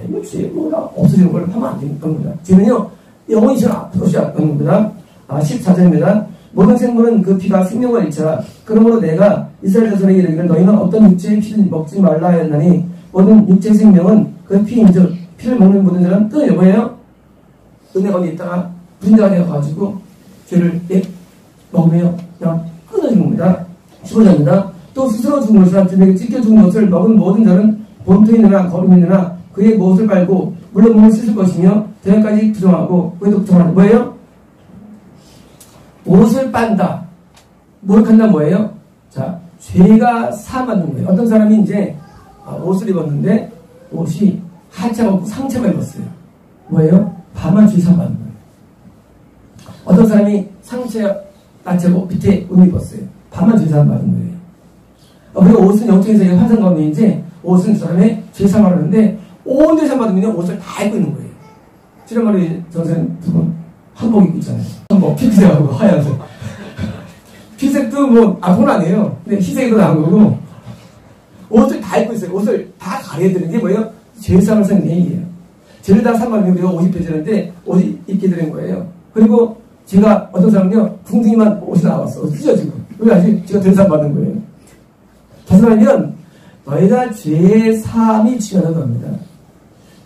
이거 죄 뭐가 없어지는 걸 하면 안 되는 겁니다. 죄는요 영원히 저는 앞으로 것이 않는 겁니다. 14절입니다. 모든 생물은 그 피가 생명을 잃더라. 그러므로 내가 이스라엘 자손에게 이르기를 너희는 어떤 육체의 피를 먹지 말라 하였나니 모든 육체의 생명은 그 피인즉 피를 먹는 모든 자는 끊어요. 뭐예요? 은혜가 어디 있다가 분자가 되어가지고 죄를 먹으며 그냥 끊어지는 겁니다. 15절입니다. 또 스스로 죽은 것이나 주님에게 찢겨 죽은 것을 먹은 모든 자는 본토에 있느나 거름에 있느나 그의 못을 빨고 물로 몸을 씻을 것이며 대형까지 부정하고 그에도 부정하는 뭐예요? 옷을 빤다. 목욕한다 뭐예요? 자, 죄가 사함받는 거예요. 어떤 사람이 이제 옷을 입었는데 옷이 하체가 없고 상체가 입었어요. 뭐예요? 다만 죄 사함받는 거예요. 어떤 사람이 상체가 나체고 밑에 옷을 입었어요. 다만 죄 사함받는 거예요. 그리고 옷은 영적인 세계의 환상 가운데인지 옷은 그 사람의 죄 사함받는데 온 죄 사함받으면 옷을 다 입고 있는 거예요. 지난번에 전생 두 분 한복 입고 있잖아요. 한복 핑크색하고 하얀색. 핑색도 뭐 아픈 아니에요. 근데 흰색도 나온 거고 옷을 다 입고 있어요. 옷을 다 가려야 되는 게 뭐예요? 죄사함을 산 얘기예요. 죄를 다 삼아내면 우리가 옷 입혀지는데 옷이 입게 되는 거예요. 그리고 제가 어떤 사람은요 궁둥이만 옷이 나왔어. 그죠 지금? 왜 아직 제가 죄사함 받는 거예요. 다시 말하면 너희가 죄사함이 중요하다고 합니다.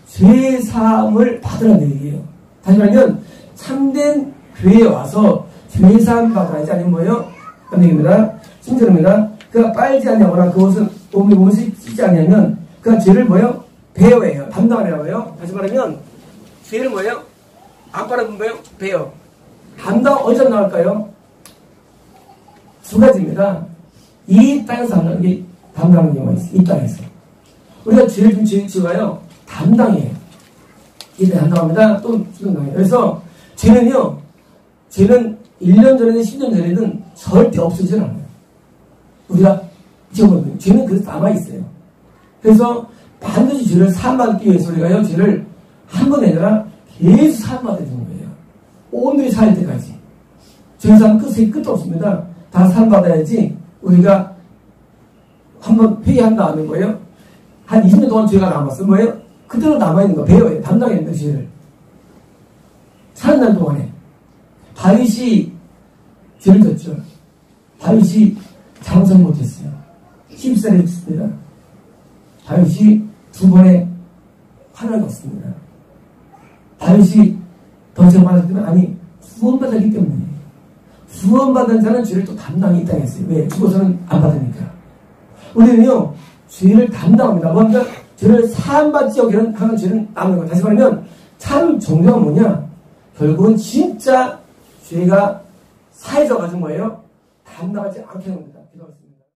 죄사함을 받으라는 얘기예요. 다시 말하면 참된 교회에 와서 죄사함 받아야지 아니면 뭐예요? 그런 얘기입니다. 10절입니다. 그가 빨지 않냐거나 그것은 몸을 씻지 않냐면 그가 죄를 뭐예요? 배어해요. 담당하라고 해요. 다시 말하면 죄를 뭐예요? 안 빨아보면 뭐예요? 배어. 담당 어디서 나올까요? 두 가지입니다. 이 땅에서 담당하는 경우가 있어요. 이 땅에서. 우리가 죄를 좀 지어가요. 담당이에요. 이 땅에 담당합니다. 또 담당해요. 그래서 죄는요. 죄는 1년 전이든 10년 전이든 절대 없어지지 않아요. 우리가 지어보면 죄는 그래서 남아있어요. 그래서 반드시 죄를 사함받기 위해서 우리가요. 죄를 한 번이 아니라 계속 사함받아야 되는 거예요. 온전히 살 때까지. 죄사함 끝도 없습니다. 다 사함받아야지 우리가 한번 회개한 다음에 뭐예요? 한 20년 동안 죄가 남았어요. 뭐예요? 그대로 남아있는 거 배워요. 담당해야 돼요. 죄를. 사는 날 동안에. 다윗이 죄를 졌죠. 다윗이 장성 못했어요. 10살에 했습니다. 다윗이 두 번의 화를 걷습니다. 다윗이 더 죄 받았으면 아니 구원받았기 때문이에요. 구원받은 자는 죄를 또 담당이 있다 했어요. 왜? 죽어서는 안 받으니까. 우리는요 죄를 담당합니다. 먼저 죄를 사함받지 하는 죄는 남는 거예요. 다시 말하면 참 정정은 뭐냐? 결국은 진짜 죄가 사해져가지고 뭐예요? 담당하지 않게 하는 겁니다.